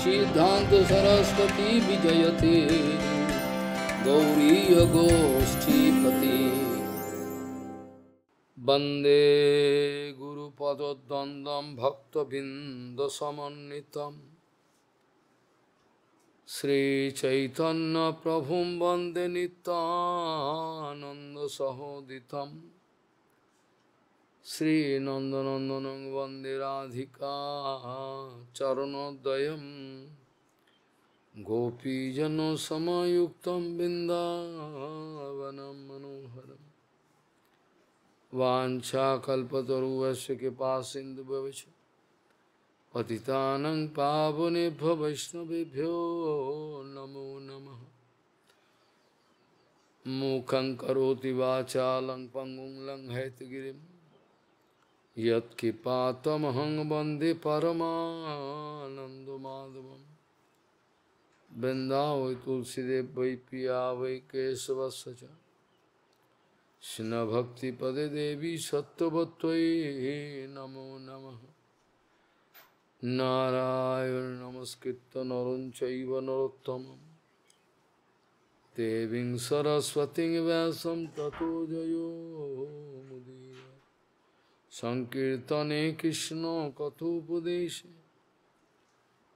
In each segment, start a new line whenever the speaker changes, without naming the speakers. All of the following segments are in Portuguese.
सिद्धांत सरस्वती विजयते गौरी गोष्ठीपति वंदे गुरुपद्वंदं भक्तबिंदसमन्वितं श्रीचैतन्य प्रभुं वंदे नित्यानंद सहोदितं श्रीनंदनंदनं वंदे राधिका चरणोदयं गोपीजनसमायुक्तं बिन्दावनं मनोहरम् वाञ्छाकल्पतरुवस्य कृपासिन्धुभ्यश्च पतितानं पावनेभ्यो वैष्णवेभ्यो नमो नमः। मूकं करोति वाचालं पङ्गुं लङ्घयितगिरिं यत्कृपातमहं वन्दे परमानन्दमाधवम्। वृन्दावै तुलसीदेव वै पिया वै केशवस्य च कृष्णभक्तिपदे देवी सत्त्ववत्त्वयि नमो नमः। नारायण नमस्कृत्य नरं चैव नरोत्तमं देवीं सरस्वतीं व्यासं ततो जयो मुदीरये। संकीर्तने कृष्ण कथोपदेशे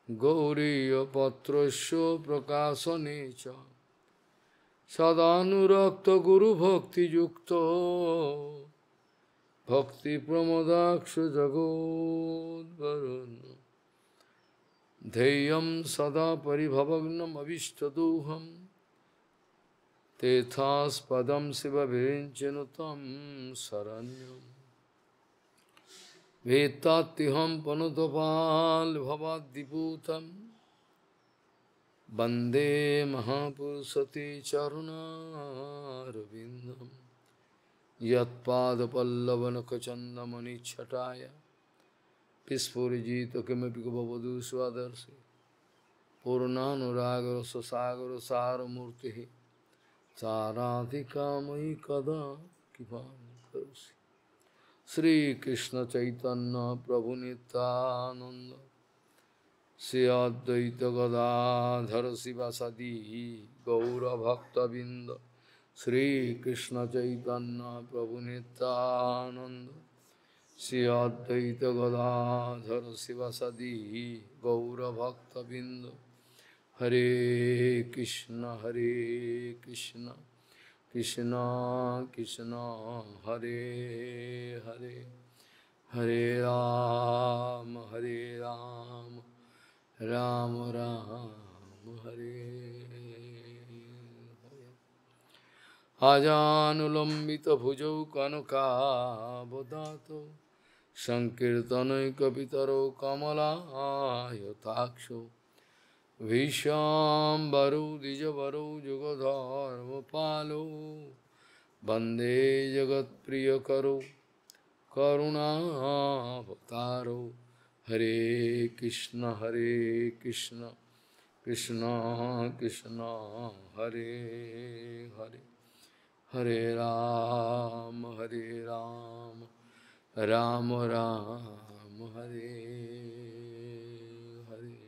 गौरीयपत्रस्य प्रकाशने च सदानुरक्त गुरुभक्तियुक्तो भक्तिप्रमोदाक्ष जगोद्वरुन् ध्येयं सदा परिभवग्नमभिष्टदोहं तेथास्पदं शिवविरिञ्चनुतं शरण्यं वेत्तात्तिहं पनुतपाल्भवाद्दिपूतं वन्दे महापुरुषते चरुणारविन्दम् यत्पादपल्लवनखचन्दमणिच्छटाय विस्फुरिजित किमपि गववधू स्वदर्शि पूर्णानुरागरससागरसारमूर्तिः साराधिकामयि कदा कृपां करोषि। श्रीकृष्ण चैतन्य प्रभु नित्यानंद श्री अद्वैत गदाधर शिवासादि गौरभक्तबिंद श्रीकृष्ण चैतन्य प्रभु नित्यानंद श्री अद्वैत गदाधर शिवासादि गौरभक्तबिंद। हरे कृष्ण कृष्ण कृष्ण हरे हरे हरे राम राम राम हरे हरे। आजानुलंबित भुजौ कनकावदातो संकीर्तनैकपितरो कमलायताक्षो विश्वाम्बरो द्विजवरो जुगधर्मपालो वन्दे जगत्प्रियकरो करुणावतारो। हरे कृष्ण कृष्ण कृष्ण हरे हरे हरे राम राम राम हरे हरे।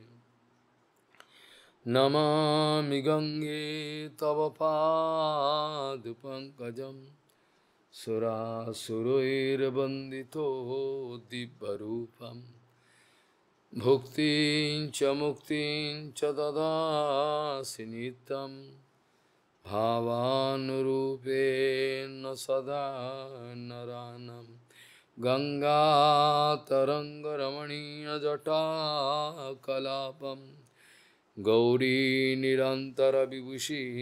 नमामि गंगे तव पादपङ्कजं सुरासुरैर्वन्दितो दिव्यरूपम् भुक्तिं च मुक्तिं च ददासि नित्यं भावानुरूपेण सदा नरानं। गंगातरङ्गरमणीयजटाकलापं गौरी निरन्तरविभूषिः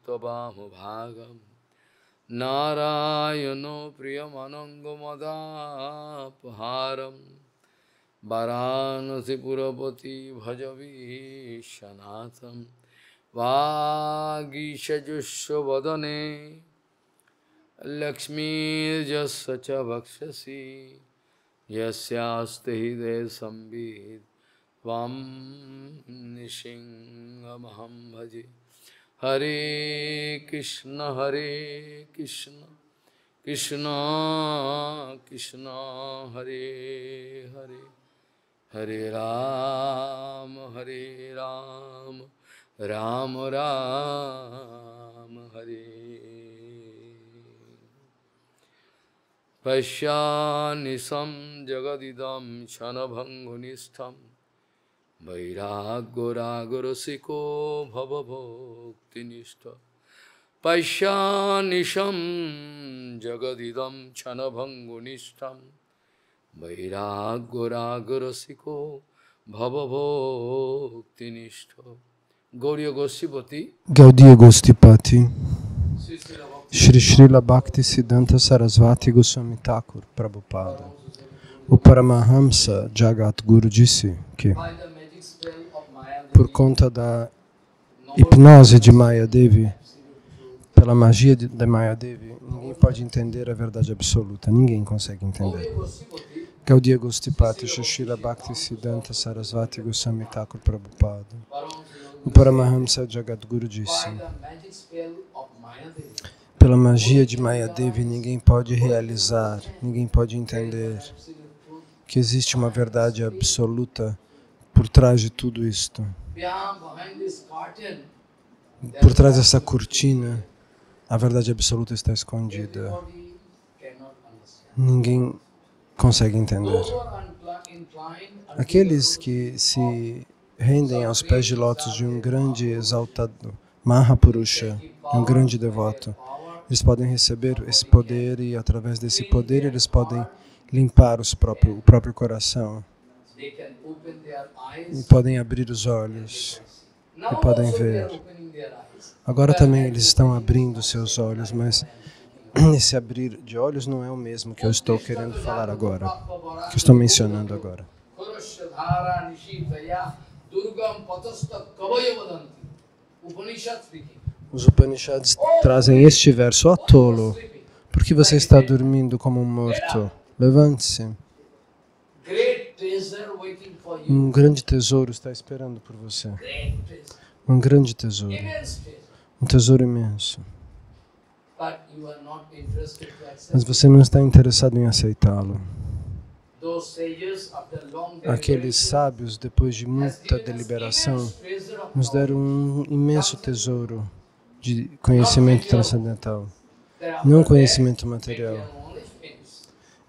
त्ववामभागं। नारायणो प्रियमनङ्गमदापहारम् वाराणसीपुरपति भजवीशनाथं। वागीशजुष्वदने लक्ष्मीर्यस्य च वक्षसि यस्यास्ति हृदये संवित् त्वं नृसिंहमहं भजे। हरे कृष्ण कृष्ण कृष्ण हरे Hare Hare Rama, Rama Rama, Hare. Paishyanisam jagadidam chanabhangunishtam vairagyoragorasiko bhavabhaktinishta. Paishyanisam jagadidam chanabhangunishtam vairagyoragorasiko bhavabhaktinishta. Gauriya Gosipati,
Gaudiya Gosipati, Shri Srila Bhaktisiddhanta Sarasvati Goswami Thakur Prabhupada. O Paramahamsa Jagadguru disse que, por conta da hipnose de Mayadevi, pela magia de Mayadevi, ninguém pode entender a verdade absoluta. Ninguém consegue entender. Gaudiya Gosipati, Shri Srila Bhaktisiddhanta Sarasvati Goswami Thakur Prabhupada. O Paramahamsa Jagadguru disse: pela magia de Mayadevi, ninguém pode realizar, ninguém pode entender que existe uma verdade absoluta por trás de tudo isto. Por trás dessa cortina, a verdade absoluta está escondida. Ninguém consegue entender. Aqueles que se rendem aos pés de lótus de um grande exaltado Mahapurusha, um grande devoto, eles podem receber esse poder e, através desse poder, eles podem limpar o próprio coração. E podem abrir os olhos e podem ver. Agora também eles estão abrindo seus olhos, mas esse abrir de olhos não é o mesmo que eu estou querendo falar agora, que eu estou mencionando agora. Os Upanishads trazem este verso: ó tolo, por que você está dormindo como um morto? Levante-se. Um grande tesouro está esperando por você. Um grande tesouro. Um tesouro imenso. Mas você não está interessado em aceitá-lo. Aqueles sábios, depois de muita deliberação, nos deram um imenso tesouro de conhecimento transcendental, não conhecimento material.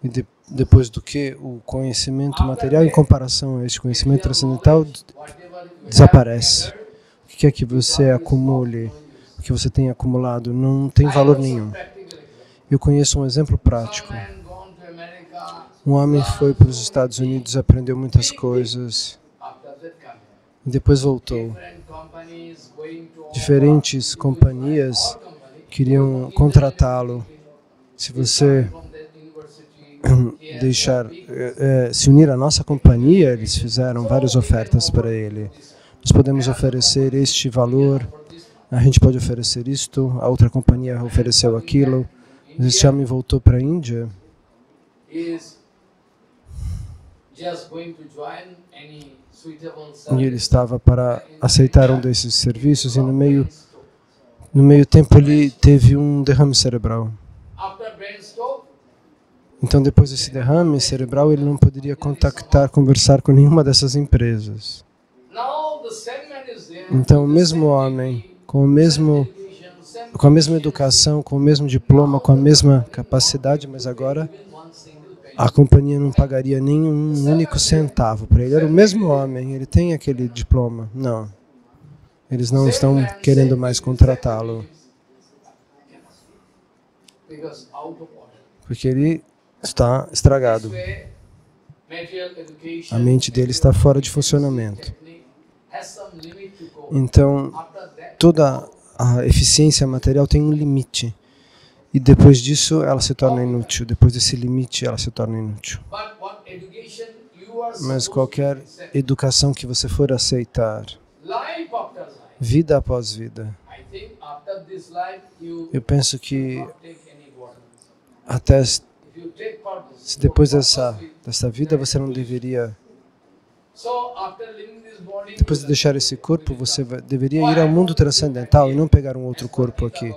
E depois do que o conhecimento material, em comparação a este conhecimento transcendental, desaparece. O que é que você acumule, o que você tem acumulado, não tem valor nenhum. Eu conheço um exemplo prático. Um homem foi para os Estados Unidos, aprendeu muitas coisas e depois voltou. Diferentes companhias queriam contratá-lo. Se você se unir à nossa companhia, eles fizeram várias ofertas para ele. Nós podemos oferecer este valor, a gente pode oferecer isto, a outra companhia ofereceu aquilo. Este homem voltou para a Índia. E ele estava para aceitar um desses serviços e no meio tempo ele teve um derrame cerebral. Então depois desse derrame cerebral ele não poderia conversar com nenhuma dessas empresas. Então o mesmo homem, com a mesma educação, com o mesmo diploma, com a mesma capacidade, mas agora a companhia não pagaria nenhum único centavo para ele. Era o mesmo homem, ele tem aquele diploma. Não. Eles não estão querendo mais contratá-lo. Porque ele está estragado. A mente dele está fora de funcionamento. Então, toda a eficiência material tem um limite. E depois disso, ela se torna inútil. Depois desse limite, ela se torna inútil. Mas qualquer educação que você for aceitar, vida após vida, eu penso que até se depois dessa vida você não deveria, depois de deixar esse corpo, você deveria ir ao mundo transcendental e não pegar um outro corpo aqui.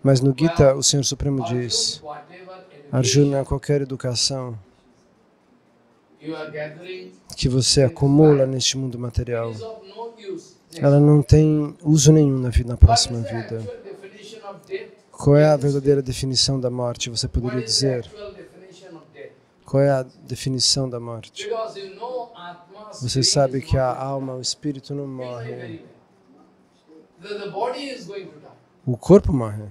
Mas no Gita, o Senhor Supremo diz: Arjuna, qualquer educação que você acumula neste mundo material, ela não tem uso nenhum na próxima vida. Qual é a verdadeira definição da morte? Você poderia dizer? Qual é a definição da morte? Você sabe que a alma, o espírito não morre. O corpo morre.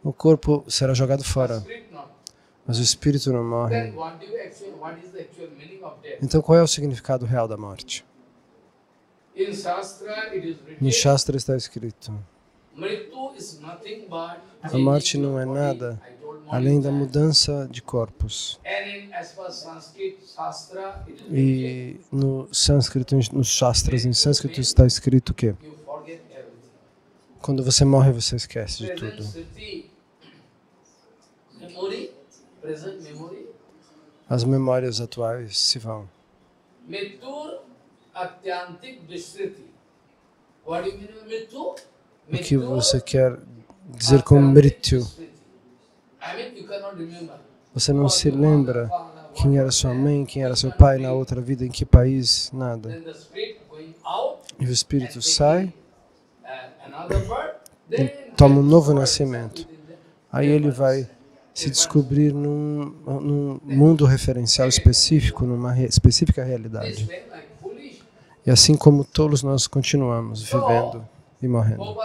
O corpo será jogado fora, mas o espírito não morre. Então, qual é o significado real da morte? No Shastra está escrito: a morte não é nada além da mudança de corpos. E no sânscrito, nos Shastras, em sânscrito está escrito que quando você morre, você esquece de tudo. As memórias atuais se vão. O que você quer dizer com Mrityu? Você não se lembra quem era sua mãe, quem era seu pai na outra vida, em que país, nada. E o espírito sai e toma um novo nascimento. Aí ele vai se descobrir num mundo referencial específico, numa específica realidade. E assim como tolos nós continuamos vivendo e morrendo.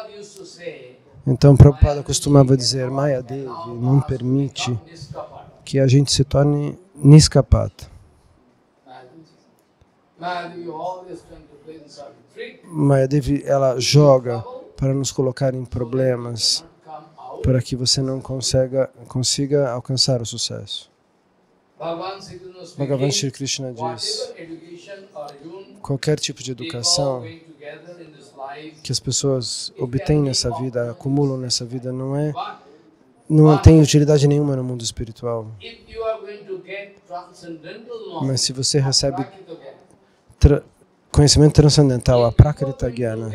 Então Prabhupada costumava dizer, Mayadevi não permite que a gente se torne Niskapata. Mayadevi, ela joga para nos colocar em problemas, para que você não consiga alcançar o sucesso. Bhagavan Shri Krishna diz, qualquer tipo de educação que as pessoas obtêm nessa vida, acumulam nessa vida, não tem utilidade nenhuma no mundo espiritual. Mas se você recebe conhecimento transcendental, a Prakrita Jnana,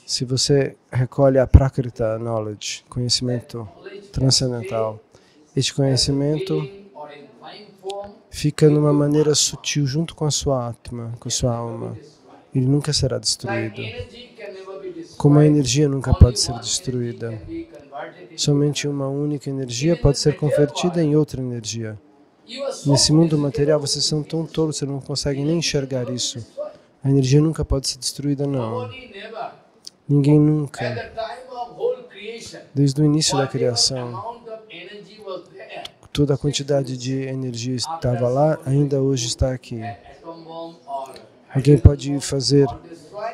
se você recolhe a Prakrita Knowledge, conhecimento transcendental, este conhecimento fica numa maneira sutil junto com a sua Atma, com a sua alma. Ele nunca será destruído. Como a energia nunca pode ser destruída, somente uma única energia pode ser convertida em outra energia. Nesse mundo material, vocês são tão tolos, vocês não conseguem nem enxergar isso. A energia nunca pode ser destruída, não. Ninguém nunca. Desde o início da criação, toda a quantidade de energia estava lá, ainda hoje está aqui. Alguém pode fazer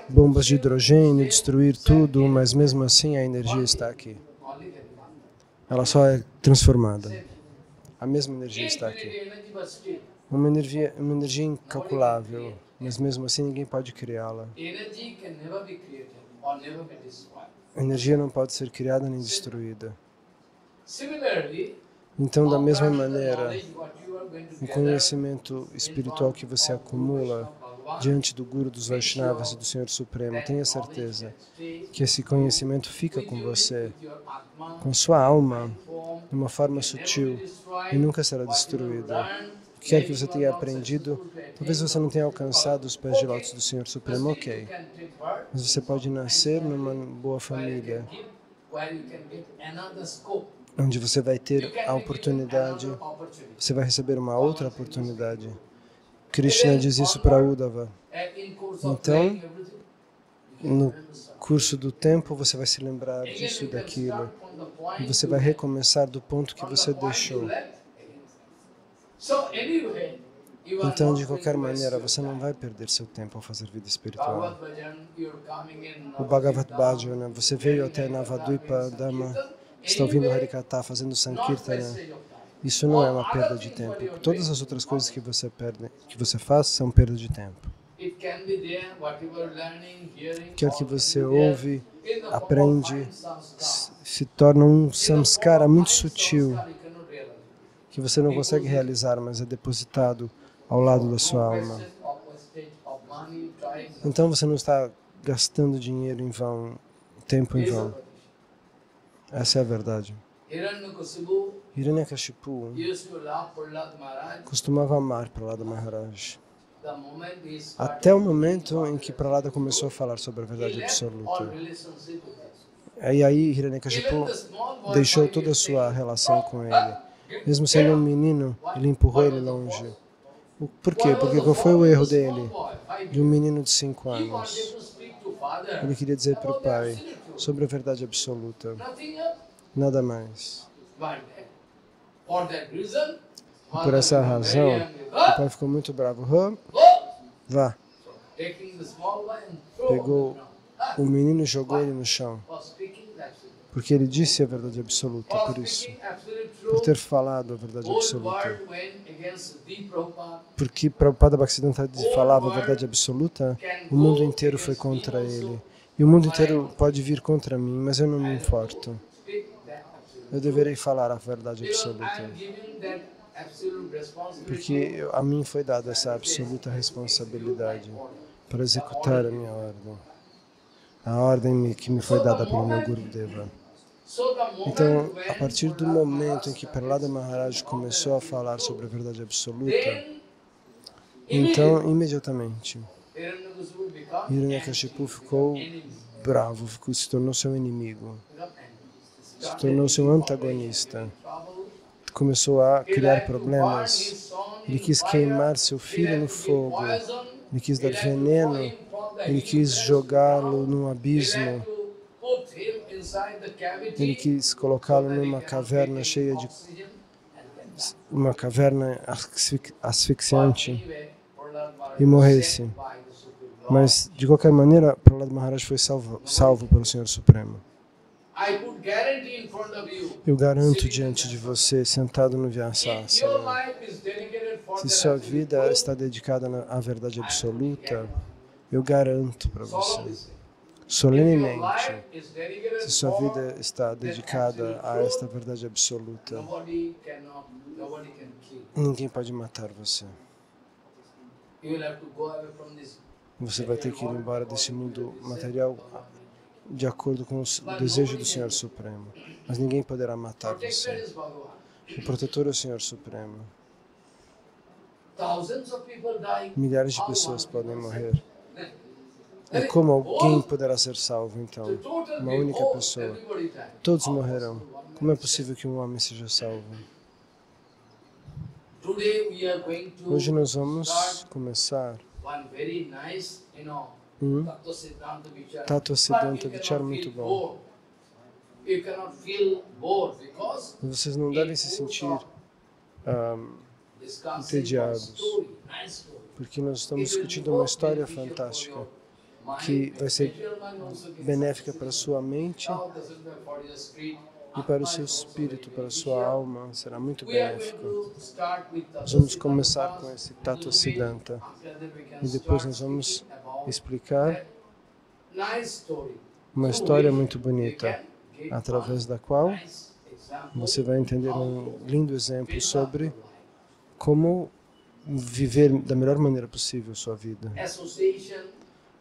bombas de hidrogênio, destruir tudo, mas mesmo assim a energia está aqui. Ela só é transformada. A mesma energia está aqui. Uma energia incalculável, mas mesmo assim ninguém pode criá-la. A energia não pode ser criada nem destruída. Então, da mesma maneira, o conhecimento espiritual que você acumula diante do Guru, dos Vaishnavas e do Senhor Supremo, tenha certeza que esse conhecimento fica com você, com sua alma, de uma forma sutil e nunca será destruído. O que quer que você tenha aprendido, talvez você não tenha alcançado os pés de lótus do Senhor Supremo, ok. Mas você pode nascer numa boa família, onde você vai ter a oportunidade, você vai receber uma outra oportunidade. Krishna diz isso para Uddhava. Então, no curso do tempo, você vai se lembrar disso e daquilo. E você vai recomeçar do ponto que você deixou. Então, de qualquer maneira, você não vai perder seu tempo ao fazer vida espiritual. O Bhagavad Bhajana, você veio até Navadvipa Dhamma, está ouvindo Harikatha, fazendo Sankirtana. Isso não é uma perda de tempo. Todas as outras coisas que você faz são perda de tempo. Quer que você ouve, aprende, se torna um samskara muito sutil, que você não consegue realizar, mas é depositado ao lado da sua alma. Então você não está gastando dinheiro em vão, tempo em vão. Essa é a verdade.
Hiranyakasipu
Hiranyakashipu
used to love Prahlad Maharaj.
costumava amar Prahlada Maharaj.
The moment he started,
Até o momento em que Prahlada começou a falar sobre a
he
verdade
left all
absoluta.
relationship with us.
E aí Hiranyakashipu deixou toda a sua relação com ele. Mesmo sendo um menino, ele empurrou ele longe. Por quê? Porque qual foi o erro dele? De um menino de 5
He
anos.
wanted to speak to father.
Ele queria dizer para o pai sobre a verdade absoluta.
Nothing else.
Nada mais.
But for that reason,
E por essa
father became
razão,
very angry.
o pai ficou muito bravo.
Go!
Vá.
Taking the small boy and throw him
Pegou
on the ground.
o menino e jogou ele no chão.
For speaking the absolute.
Porque ele disse a verdade absoluta,
For
por isso.
speaking absolute
Por
truth,
ter falado a verdade
whole
absoluta.
world went against the Prabhupada.
Porque Prabhupada Bhaktisiddhanta falava a verdade absoluta, o mundo inteiro foi contra ele. E o mundo inteiro pode vir contra mim, mas eu não me importo.
Speak that absolute.
Eu deverei falar a verdade
Because I
absoluta.
am giving that absolute responsibility
Porque a mim foi dada essa absoluta responsabilidade para executar a minha ordem. A ordem que me foi dada pelo meu Gurudeva.
So the moment
Então,
when
a partir do momento em que Prahlada Maharaj começou a falar sobre a verdade absoluta,
then
então, imediatamente,
Hiranyakasipu became
Hiranyakashipu ficou
enemy.
bravo, se tornou seu inimigo,
Become enemy.
se tornou seu antagonista,
Trouble.
começou a
He
criar
liked to burn
problemas.
his son
Ele
in
quis
fire.
queimar seu
He
filho
liked
no
to give
fogo,
poison.
ele quis dar
He liked to
veneno,
throw him from the
ele
hill
quis
place
jogá-lo
down.
num
He
abismo,
liked to put him inside the cavity
ele quis colocá-lo
so that he
numa
cannot
caverna
take
cheia de
oxygen and then die.
uma caverna asfixiante
Anyway, Prahlad Maharaj
e
was
morresse.
sent by the Supreme Lord.
Mas, de qualquer maneira, Prahlada Maharaj foi salvo pelo Senhor Supremo.
I could guarantee in front of you,
Eu garanto diante de você, sentado no
if your
Vyasasana,
life is dedicated for
se
the
sua
absolute
vida
truth,
está dedicada à verdade absoluta, eu garanto para
solemnly
você,
say, if your
solenemente,
life is dedicated
se sua
for
vida está dedicada a esta verdade absoluta,
nobody can kill.
ninguém pode matar você.
You will have to go away from this.
Você vai ter que ir embora desse mundo material de acordo com o desejo do Senhor Supremo. Mas ninguém poderá matar
Protector
você.
is Bhagavan.
O protetor é o Senhor Supremo.
Thousands of people dying.
Milhares de
How
pessoas
one
podem
people
morrer.
say?
E como alguém poderá ser salvo, então?
The total
Uma
people,
única pessoa.
everybody died.
Todos
How
morrerão.
possible one
Como é
man
possível que um homem seja salvo?
Today we are going to
Hoje nós vamos
start
começar
one very nice, Tattva Siddhanta Vichara.
Tattva Siddhanta
But you
Vichara
cannot
muito
feel
bom.
bored. You cannot feel bored because
Vocês não devem se sentir
discussing
entediados.
one story, nice story.
porque nós estamos
It will be
discutindo uma
both
história
beneficial for
fantástica
your mind,
que vai ser
material mind also gets
benéfica para a sua mente
Now the Siddhanta for your spirit.
e para o
Atma
seu
is also
espírito,
very
para a sua
beneficial.
alma, será muito
We are going
benéfico.
to start with Tattva
Nós vamos
Siddhanta
começar
first,
com esse
little
Tattva
bit.
Siddhanta
After that we can
e depois
start
nós vamos
speaking about
explicar
that nice story.
uma
So
história
we-
muito
we
bonita,
can give
através
one
da qual
nice example
você vai entender
how
um
to
lindo exemplo
build up
sobre
your life.
como viver da melhor maneira possível a sua vida.
Association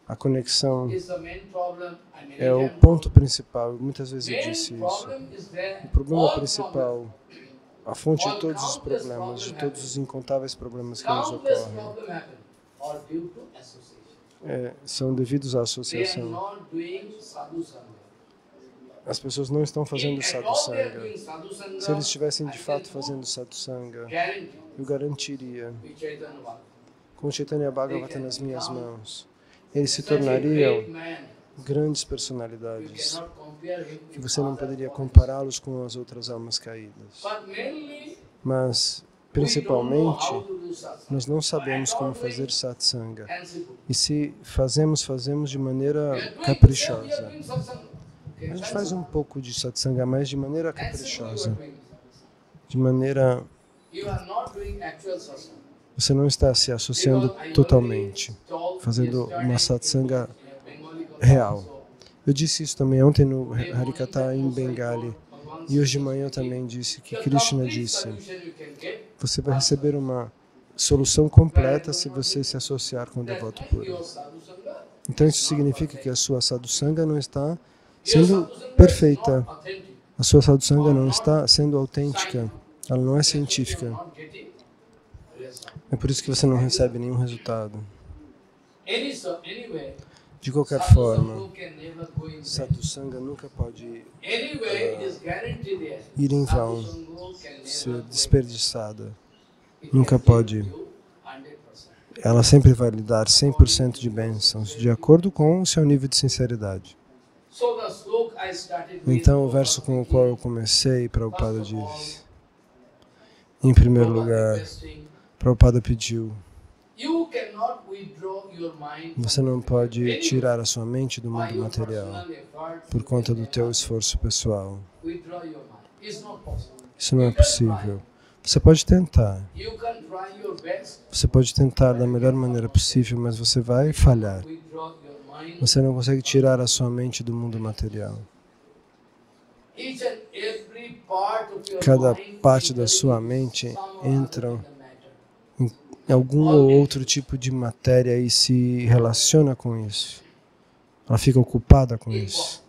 A conexão
is the main problem. I
é o
mentioned
ponto principal, muitas vezes eu
main
disse isso.
problem is there.
O problema
All
principal, a fonte de
All
todos os
countless
problemas, de
problems
todos os incontáveis problemas que nos
countless
ocorrem,
problems happen are due to association.
são devidos à
They are
associação.
not doing sadhu sangha.
As pessoas não estão fazendo
If at
sadhu
all they are
sangha.
doing sadhu sangha,
Se eles estivessem de
I
fato
can
fazendo sadhu sangha,
guarantee
eu garantiria,
with Chaitanya Bhagavan.
com Chaitanya Bhagavata nas minhas mãos, eles se
Such a
tornariam
great man,
grandes
you
personalidades,
cannot compare him
que
with
você não
other
poderia
gods.
compará-los com as outras almas caídas.
But mainly,
Mas,
we don't know
principalmente,
how to do satsanga.
nós não sabemos
At all
como fazer
doing
satsanga.
and simple.
E se fazemos, fazemos de maneira
We are doing- we are
caprichosa.
doing satsanga. Okay,
A gente
that's
faz
all.
um pouco de satsanga, mas de maneira
And simple you are
caprichosa.
doing.
De maneira...
You are not doing actual satsanga.
Você não está se associando
Because I
totalmente,
already told
fazendo
yesterday
uma satsanga
in Bengali
real.
also,
Eu disse isso também ontem no Harikatha em Bengali. E hoje de manhã eu também disse que
the
Krishna
complete
disse:
solution you can get,
você vai receber uma solução completa se você se associar com o
that
devoto
means
puro.
your sadhu sangha
Então isso significa que a sua sadhusanga não está
Your
sendo
sadhu sangha is
perfeita,
not authentic.
A sua sadhusanga não está sendo autêntica, ela não é científica. É por isso que você não recebe nenhum resultado. De qualquer forma, sadhusanga nunca pode ir em vão, ser desperdiçada. Nunca pode. Ela sempre vai lhe dar 100% de bênçãos, de acordo com o seu nível de sinceridade. Então, o verso com o qual eu comecei, Prabhupada diz, em primeiro lugar, Prabhupada pediu, você não pode tirar a sua mente do mundo material por conta do teu esforço pessoal. Isso não é possível. Você pode tentar. Você pode tentar da melhor maneira possível, mas você vai falhar. Você não consegue tirar a sua mente do mundo material. Cada parte da sua mente entra em algum ou outro tipo de matéria e se relaciona com isso. Ela fica ocupada com isso.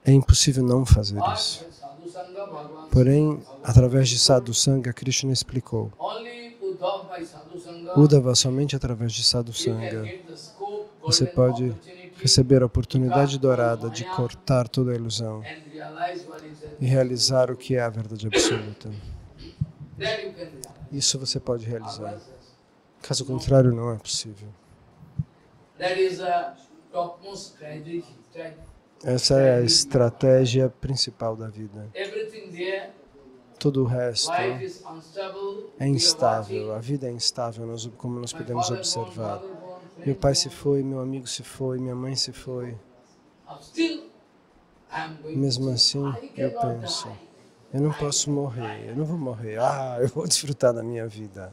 É impossível não fazer isso. Porém, através de sadhusanga, Krishna explicou. Uddhava, somente através de sadhusanga, você pode receber a oportunidade dourada de cortar toda a ilusão e realizar o que é a verdade absoluta. Isso você pode realizar. Caso contrário, não é possível. Essa é a estratégia principal da vida. Todo o resto é instável. A vida é instável, como nós podemos observar. Meu pai se foi, meu amigo se foi, minha mãe se foi. Mesmo assim, eu penso, eu não posso morrer, eu não vou morrer. Eu vou desfrutar da minha vida.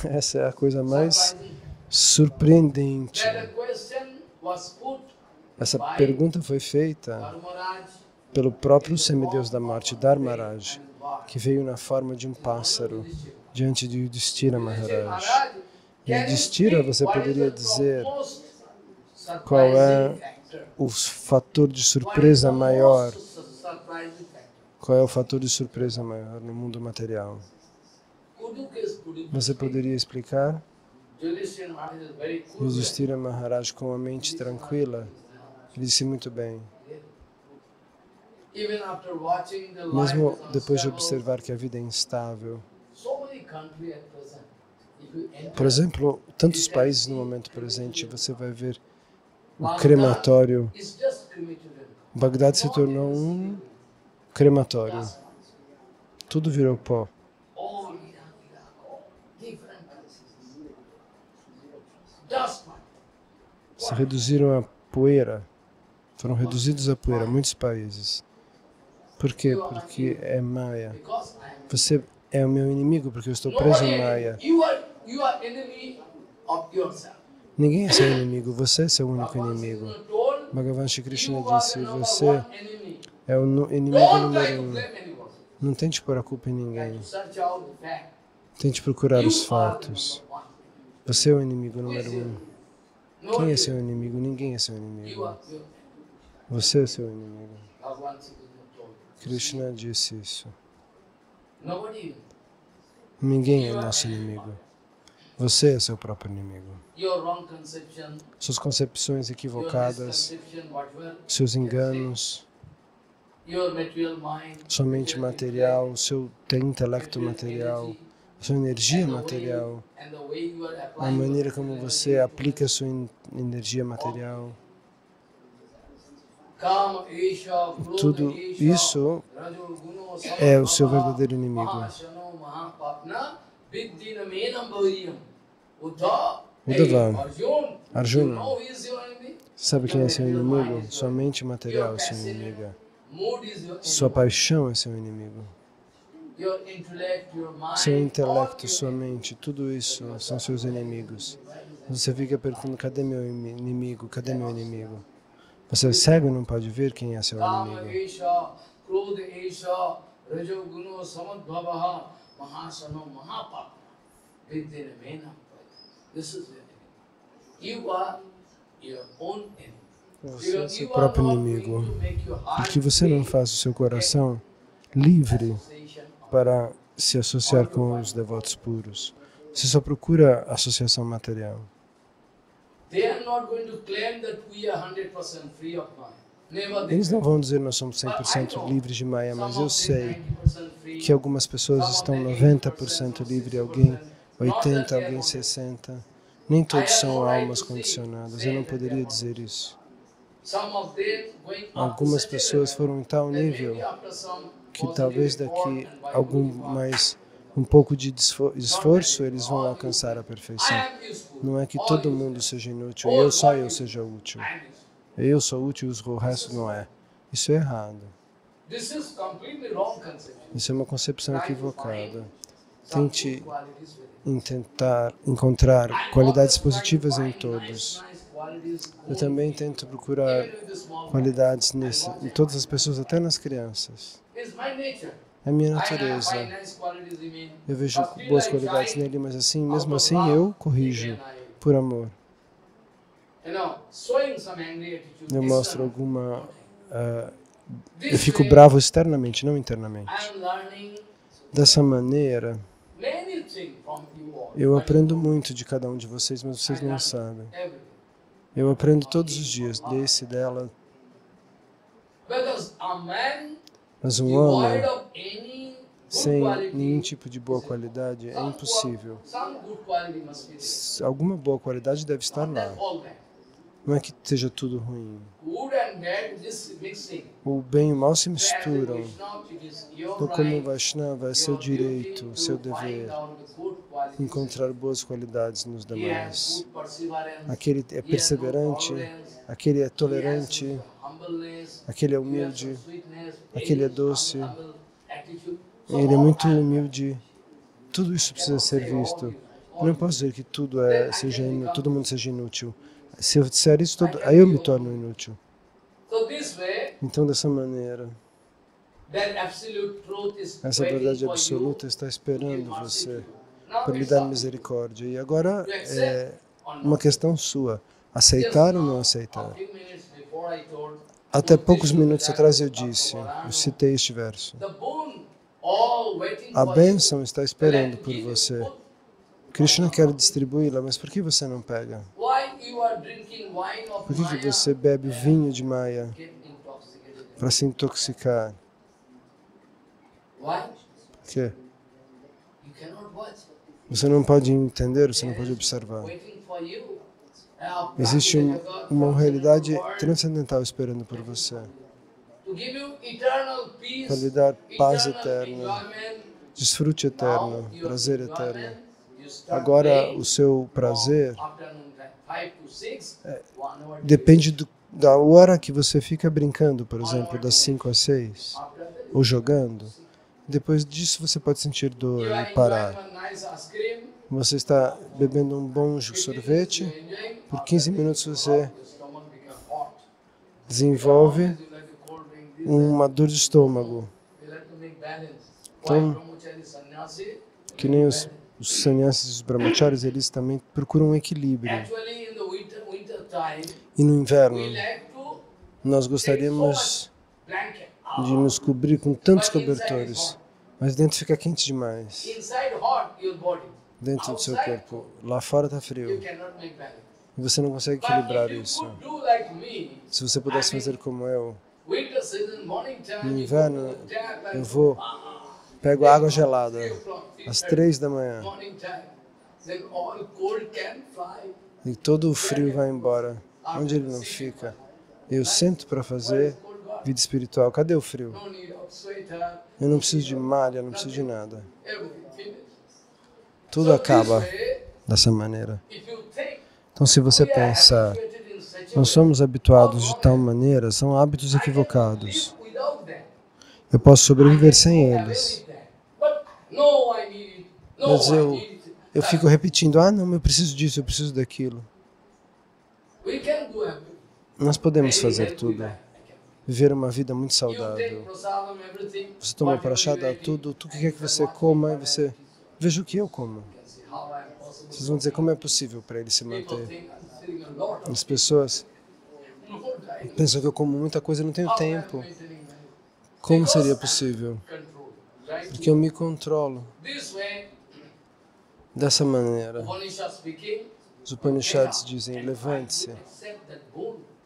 Essa é a coisa mais surpreendente. Essa pergunta foi feita pelo próprio semideus da morte, Dharmaraj, que veio na forma de um pássaro diante de Yudhishthira Maharaj. Yudhishthira, você poderia dizer qual é o fator de surpresa maior? Qual é o fator de surpresa maior no mundo material? Você poderia explicar? Yudhishthira Maharaj, com a mente tranquila, ele disse muito bem. Mesmo depois de observar que a vida é instável, por exemplo, tantos países no momento presente, você vai ver o crematório. Bagdad se tornou um crematório. Tudo virou pó. Se reduziram a poeira. Foram reduzidos a poeira, muitos países. Por quê? Porque é Maya. Você é o meu inimigo porque eu estou preso em Maya. Ninguém é seu inimigo, você é seu único inimigo. Bhagavan Shri Krishna disse, você é o inimigo número 1. Não tente pôr a culpa em ninguém. Tente procurar os fatos. Você é o inimigo número 1. Quem é seu inimigo? Ninguém é seu inimigo. Você é seu inimigo. Krishna disse isso. Ninguém é nosso inimigo. Você é seu próprio inimigo. Suas concepções equivocadas, seus enganos, sua mente material, seu intelecto material, sua energia material, a maneira como você aplica a sua energia material. Tudo isso é o seu verdadeiro inimigo. Uddhava, Arjuna, sabe quem é seu inimigo? Sua mente material é sua inimiga. Sua paixão é seu inimigo. Seu intelecto, sua mente, tudo isso são seus inimigos. Você fica perguntando, cadê meu inimigo? Cadê meu inimigo? Você é cego e não pode ver quem é seu inimigo. Você é seu próprio inimigo. Porque você não faz o seu coração livre para se associar com os devotos puros. Você só procura associação material. Eles não vão dizer nós somos 100% livres de Maya, mas eu sei que algumas pessoas estão 90% livres, alguém 80%, alguém 60%. Nem todos são almas condicionadas, eu não poderia dizer isso. Algumas pessoas foram em tal nível que talvez daqui um pouco de esforço eles vão alcançar a perfeição. Não é que todo mundo seja inútil, eu seja útil. Eu sou útil e o resto não é. Isso é errado. Isso é uma concepção equivocada. Tente tentar encontrar qualidades positivas em todos. Eu também tento procurar qualidades em todas as pessoas, até nas crianças. É a minha natureza. Eu vejo boas qualidades nele, mas mesmo assim eu corrijo por amor. Eu mostro alguma... eu fico bravo externamente, não internamente. Dessa maneira, eu aprendo muito de cada um de vocês, mas vocês não sabem. Eu aprendo todos os dias, desse e dela. Mas um homem, sem nenhum tipo de boa qualidade, é impossível. Alguma boa qualidade deve estar lá. Não é que seja tudo ruim. O bem e o mal se misturam. Então, como Vaishnava, é seu direito, seu dever, encontrar boas qualidades nos demais. Aquele é perseverante, aquele é tolerante, aquele é humilde, aquele é doce, ele é muito humilde. Tudo isso precisa ser visto. Eu não posso dizer que todo mundo seja inútil. Se eu disser isso, aí eu me torno inútil. Então, dessa maneira, essa verdade absoluta está esperando você para lhe dar misericórdia. E agora é uma questão sua, aceitar ou não aceitar. Até poucos minutos atrás eu citei este verso. A bênção está esperando por você. Krishna quer distribuí-la, mas por que você não pega? Por que você bebe o vinho de Maya para se intoxicar? Por quê? Você não pode entender, você não pode observar. Existe uma realidade transcendental esperando por você. Para lhe dar paz eterna, desfrute eterno, prazer eterno. Agora, o seu prazer depende da hora que você fica brincando, por exemplo, das 5 às 6, ou jogando. Depois disso, você pode sentir dor e parar. Você está bebendo um bom sorvete, por 15 minutos você desenvolve uma dor de estômago. Então, que nem os sannyasis e os brahmacharis, eles também procuram um equilíbrio. E no inverno, nós gostaríamos de nos cobrir com tantos cobertores, mas dentro fica quente demais. Dentro do seu corpo. Lá fora está frio. E você não consegue equilibrar isso. Se você pudesse fazer como eu, no inverno, eu pego água gelada, às 3 da manhã, e todo o frio vai embora. Onde ele não fica? Eu sento para fazer vida espiritual. Cadê o frio? Eu não preciso de malha, não preciso de nada. Tudo acaba dessa maneira. Então, se você pensar, nós somos habituados de tal maneira, são hábitos equivocados. Eu posso sobreviver sem eles. Mas eu fico repetindo, não, eu preciso disso, eu preciso daquilo. Nós podemos fazer tudo. Viver uma vida muito saudável. Você toma prachá, dá tudo, o que quer que você coma, e você veja o que eu como. Vocês vão dizer como é possível para ele se manter. As pessoas Pensa que eu como muita coisa e não tenho tempo. Como seria possível? Porque eu me controlo. Dessa maneira, os Upanishads dizem, levante-se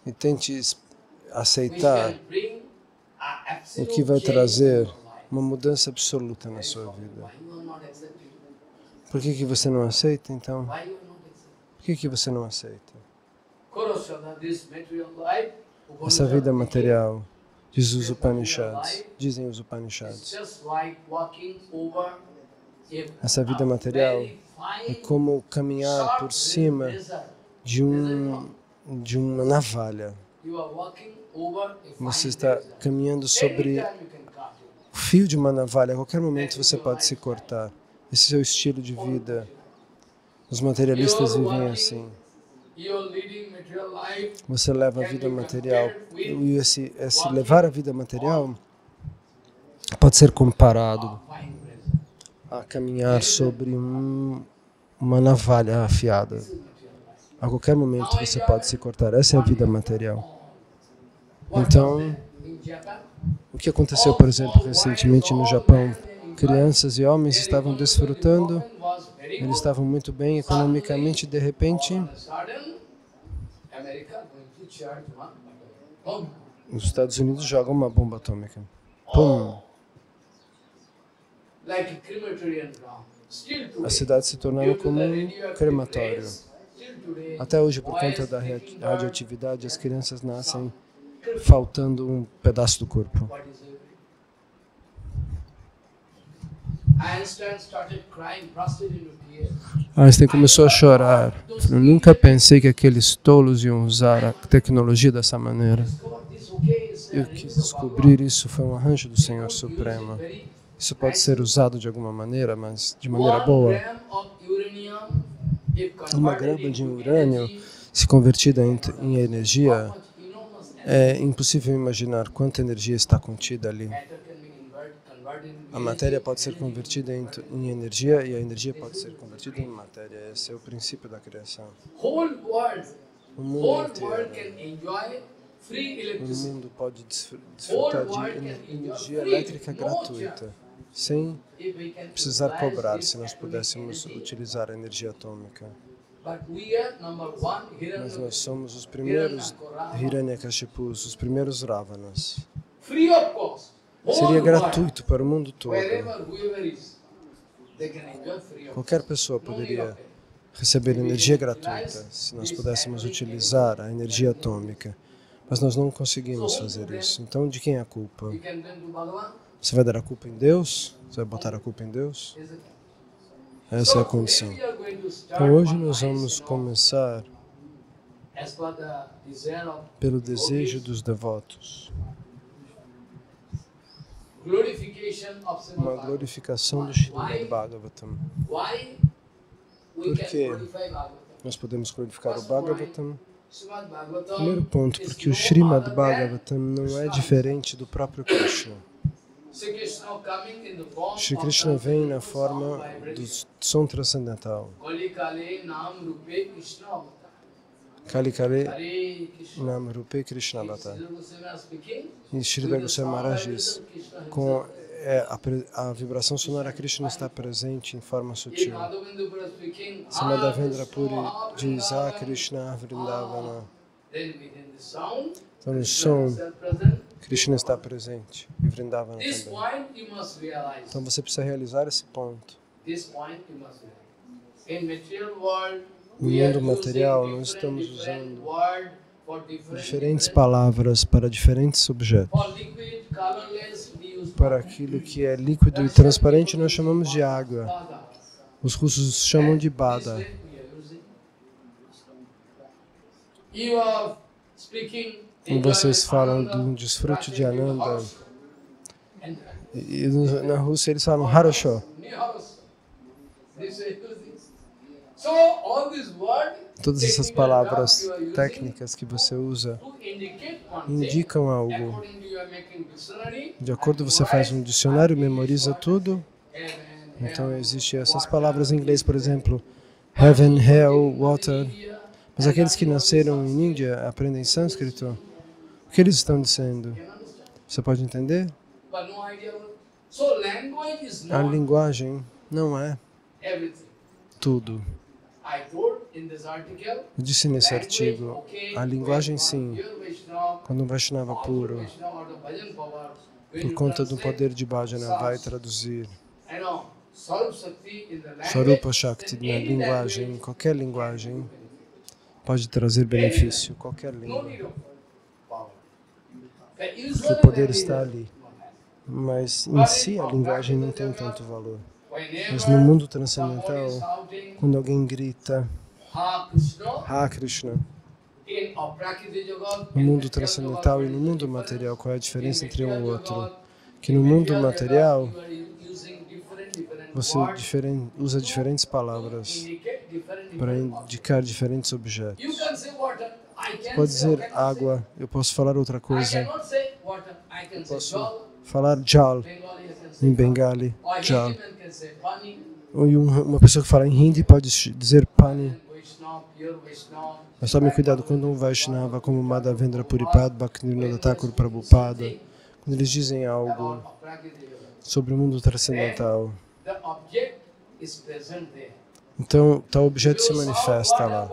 e tente aceitar o que vai trazer uma mudança absoluta na sua vida. Por que você não aceita, então? Por que você não aceita? Essa vida material, dizem os Upanishads. Essa vida material é como caminhar por cima de uma navalha. Você está caminhando sobre o fio de uma navalha. A qualquer momento você pode se cortar. Esse é o estilo de vida. Os materialistas vivem assim. Você leva a vida material. E esse levar a vida material pode ser comparado a caminhar sobre uma navalha afiada. A qualquer momento você pode se cortar. Essa é a vida material. Então, o que aconteceu, por exemplo, recentemente no Japão? Crianças e homens estavam desfrutando, eles estavam muito bem economicamente, de repente, os Estados Unidos jogam uma bomba atômica. Pum! As cidades se tornaram como um crematório. Até hoje, por conta da radioatividade, as crianças nascem faltando um pedaço do corpo. Einstein começou a chorar. Eu nunca pensei que aqueles tolos iam usar a tecnologia dessa maneira. Eu quis descobrir isso, foi um arranjo do Senhor Supremo. Isso pode ser usado de alguma maneira, mas de maneira boa. Uma grama de urânio, se convertida em energia, é impossível imaginar quanta energia está contida ali. A matéria pode ser convertida em energia e a energia pode ser convertida em matéria. Esse é o princípio da criação. O mundo pode desfrutar de energia elétrica gratuita, sem precisar cobrar, se nós pudéssemos utilizar a energia atômica. Mas nós somos os primeiros Hiranyakashipus, os primeiros Ravanas. Seria gratuito para o mundo todo. Qualquer pessoa poderia receber energia gratuita se nós pudéssemos utilizar a energia atômica. Mas nós não conseguimos fazer isso. Então, de quem é a culpa? Você vai dar a culpa em Deus? Você vai botar a culpa em Deus? Essa é a condição. Então, hoje nós vamos começar pelo desejo dos devotos. Uma glorificação do Srimad Bhagavatam. Por que nós podemos glorificar o Bhagavatam? Primeiro ponto, porque o Srimad Bhagavatam não é diferente do próprio Krishna. Shri Krishna vem na forma do som transcendental. Kali Kale Nam Rupe Krishna Bhata. E Sridhar Goswami Maharaj diz, com a vibração sonora Krishna está presente em forma sutil. Samadhavendra Puri diz, Krishna Vrindavana. Então no som, Krishna está presente e Vrindavana também. Então você precisa realizar esse ponto. No mundo material, nós estamos usando diferentes palavras para diferentes objetos. Para aquilo que é líquido e transparente, nós chamamos de água. Os russos chamam de bada. E vocês falam do desfrute de Ananda. E na Rússia eles falam Harasho. Todas essas palavras técnicas que você usa indicam algo. De acordo, você faz um dicionário, memoriza tudo. Então, existem essas palavras em inglês, por exemplo, heaven, hell, water. Mas aqueles que nasceram em Índia aprendem sânscrito. O que eles estão dizendo? Você pode entender? A linguagem não é tudo. Eu disse nesse artigo, a linguagem sim, quando um Vaishnava puro, por conta do poder de bhajana, vai traduzir Swarupa Shakti na linguagem, qualquer linguagem, pode trazer benefício, qualquer língua. Porque o poder está ali. Mas em si a linguagem não tem tanto valor. Mas no mundo transcendental, quando alguém grita Ha Krishna, no mundo transcendental e no mundo material, qual é a diferença entre um e outro? Que no mundo material, você usa diferentes palavras para indicar diferentes objetos. Você pode dizer água, eu posso falar outra coisa. Eu posso falar jal em Bengali, jal. Ou uma pessoa que fala em Hindi pode dizer pani. Mas tome cuidado quando um Vaishnava como Madhavendra Puripad, Bhaktivinoda Thakur Prabhupada, quando eles dizem algo sobre o mundo transcendental, então tal objeto se manifesta lá.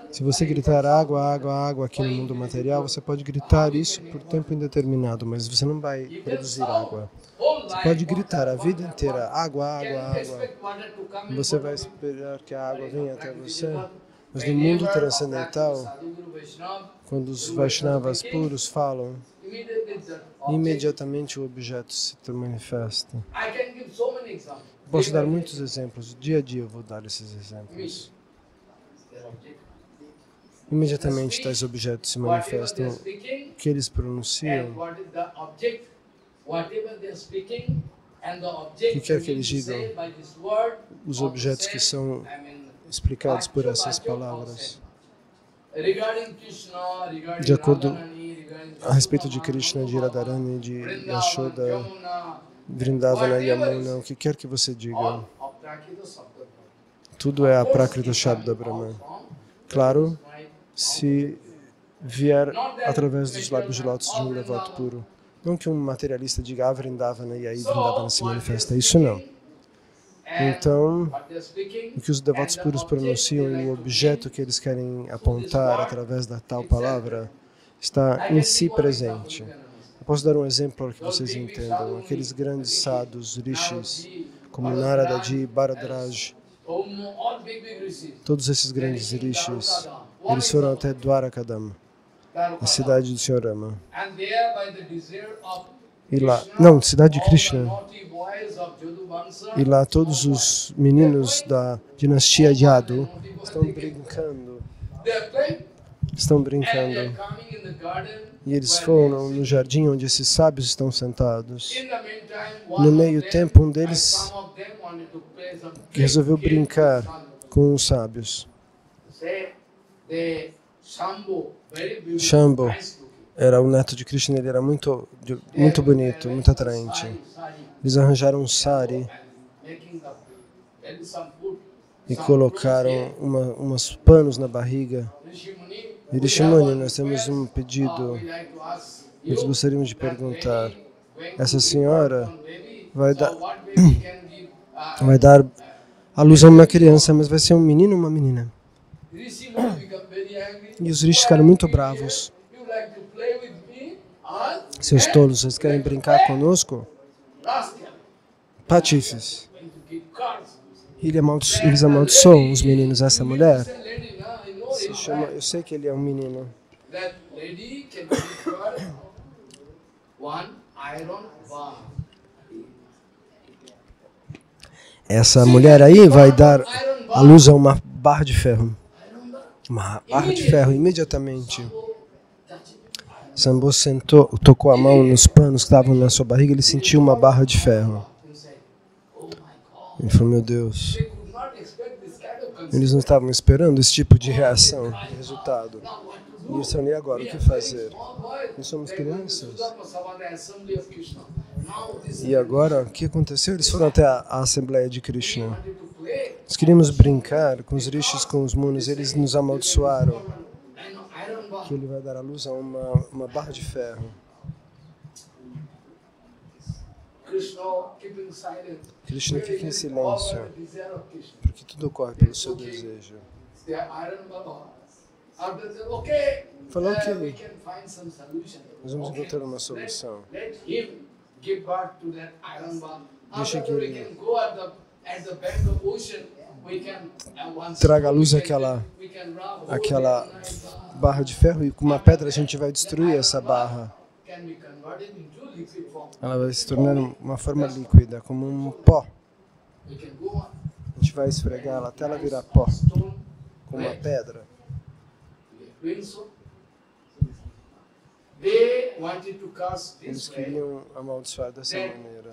Se você gritar água, água, água aqui no mundo material, você pode gritar isso por tempo indeterminado, mas você não vai produzir água. Você pode gritar a vida inteira, água, água, água. Você vai esperar que a água venha até você. Mas no mundo transcendental, quando os Vaishnavas puros falam, imediatamente o objeto se manifesta. Posso dar muitos exemplos, dia a dia eu vou dar esses exemplos. Imediatamente tais objetos se manifestam, o que eles pronunciam, o que quer que eles digam, os objetos que são explicados por essas palavras. De acordo a respeito de Krishna, de Radharani, de Yashoda, Vrindavana, Yamuna, o que quer que você diga, tudo é a Prakrita Shabda Brahman. Claro, se vier através dos lábios de lótus de um devoto puro. Não que um materialista diga Vrindavana e aí Vrindavana se manifesta, isso não. Então, o que os devotos puros pronunciam e o objeto que eles querem apontar através da tal palavra está em si presente. Eu posso dar um exemplo para que vocês entendam. Aqueles grandes sadhus, rishis, como Naradaji, Bharadraj, todos esses grandes rishis, eles foram até Dwarakadam, a cidade do Sr. Rama. E lá, não, cidade de Krishna. E lá todos os meninos da dinastia Yadu estão brincando. E eles foram no jardim onde esses sábios estão sentados. No meio tempo, um deles resolveu brincar com os sábios. Shambhu era o neto de Krishna, ele era muito bonito, muito atraente. Eles arranjaram um sari e colocaram uns panos na barriga. E Rishimani, nós temos um pedido. Nós gostaríamos de perguntar. Essa senhora vai dar à luz a uma criança, mas vai ser um menino ou uma menina? E os rishis ficaram muito bravos. Seus tolos, vocês querem brincar conosco? Patifes. Eles amaldiçoam os meninos. Essa mulher se chama, eu sei que ele é um menino. Essa mulher aí vai dar à luz a uma barra de ferro. Uma barra de ferro, imediatamente. Shambhu tocou a mão nos panos que estavam na sua barriga, ele sentiu uma barra de ferro. Ele falou, meu Deus, eles não estavam esperando esse tipo de reação, de resultado. E eles falaram, e agora, o que fazer? Nós somos crianças. E agora, o que aconteceu? Eles foram até a Assembleia de Krishna. Nós queríamos brincar com os rishis, com os munis, eles nos amaldiçoaram. que ele vai dar à luz a uma barra de ferro. Krishna fica em silêncio, porque tudo ocorre pelo seu desejo. Falou que nós vamos encontrar uma solução. Deixa que ele traga à luz aquela barra de ferro e com uma pedra a gente vai destruir essa barra. Ela vai se tornar uma forma líquida, como um pó. A gente vai esfregar ela até ela virar pó, com uma pedra. Eles queriam amaldiçoar dessa maneira.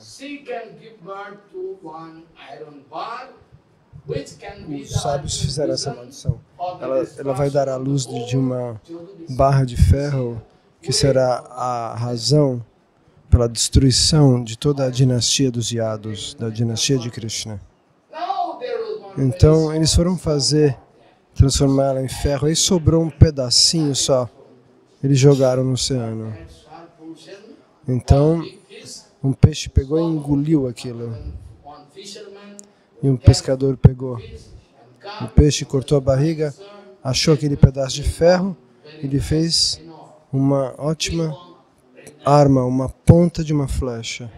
Os sábios fizeram essa maldição. Ela vai dar à luz de uma barra de ferro que será a razão pela destruição de toda a dinastia dos Yadus, da dinastia de Krishna. Então eles foram transformá-la em ferro, aí sobrou um pedacinho só. Eles jogaram no oceano. Então, um peixe pegou e engoliu aquilo. E um pescador pegou o peixe, cortou a barriga, achou aquele pedaço de ferro e ele fez uma ótima arma, uma ponta de uma flecha.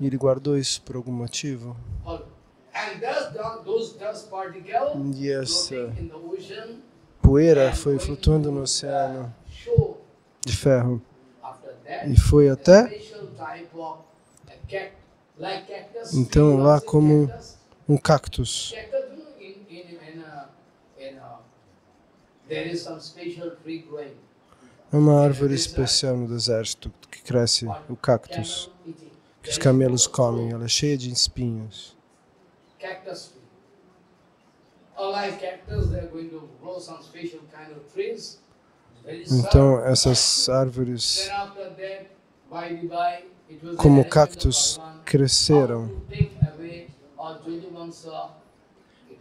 E ele guardou isso por algum motivo. E essa poeira foi flutuando no oceano de ferro e foi até então lá como um cactus. É uma árvore especial no deserto que cresce, o cactus, que os camelos comem. Ela é cheia de espinhos. Então essas árvores, como cactos, cresceram.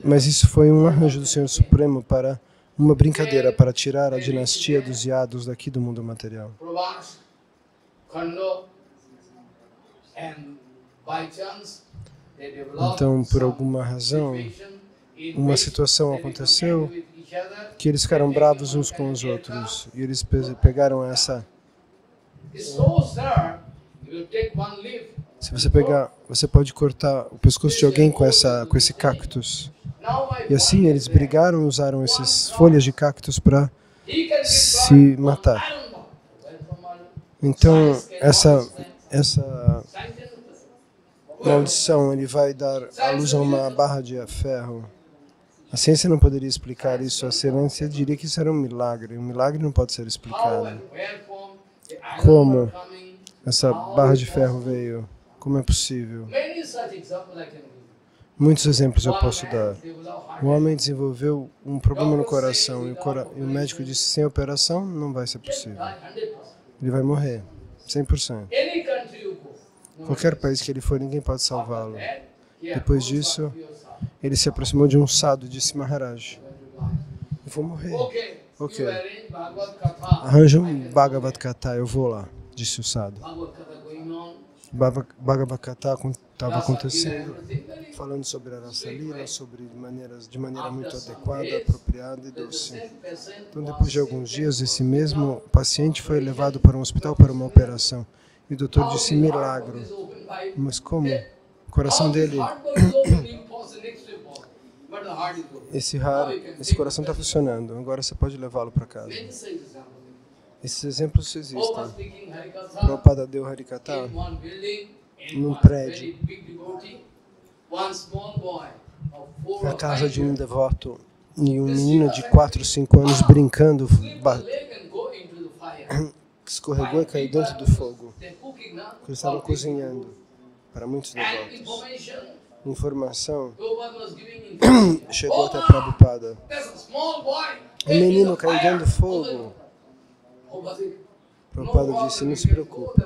Mas isso foi um arranjo do Senhor Supremo para uma brincadeira, para tirar a dinastia dos Yadus daqui do mundo material. Então, por alguma razão, uma situação aconteceu que eles ficaram bravos uns com os outros e eles pegaram essa. Se você pegar, você pode cortar o pescoço de alguém com esse cactus. E assim eles brigaram e usaram essas folhas de cactus para se matar. Então essa maldição, ele vai dar à luz a uma barra de ferro. A ciência não poderia explicar isso, a ciência diria que isso era um milagre. Um milagre não pode ser explicado. Como essa barra de ferro veio? Como é possível? Muitos exemplos eu posso dar. O homem desenvolveu um problema no coração e o médico disse, sem operação não vai ser possível. Ele vai morrer, 100%. Qualquer país que ele for, ninguém pode salvá-lo. Depois disso, ele se aproximou de um sadhu e disse, Maharaj, eu vou morrer. Ok. Arranja um Bhagavad Gita, eu vou lá, disse o sadhu. Bhagavad Gita estava acontecendo, falando sobre a Rasa Lila, de maneira muito adequada, apropriada e doce. Então, depois de alguns dias, esse mesmo paciente foi levado para um hospital para uma operação. E o doutor disse, milagre. Mas como? O coração dele... Esse coração está funcionando, agora você pode levá-lo para casa. Esses exemplos existem. Prabhupada deu Harikatha num prédio, na casa de um devoto, e um menino de 4 ou 5 anos brincando, escorregou e caiu dentro do fogo. Eles estavam cozinhando para muitos devotos. Informação chegou até Prabhupada. O menino caiu dentro do fogo. Prabhupada disse, não se preocupe.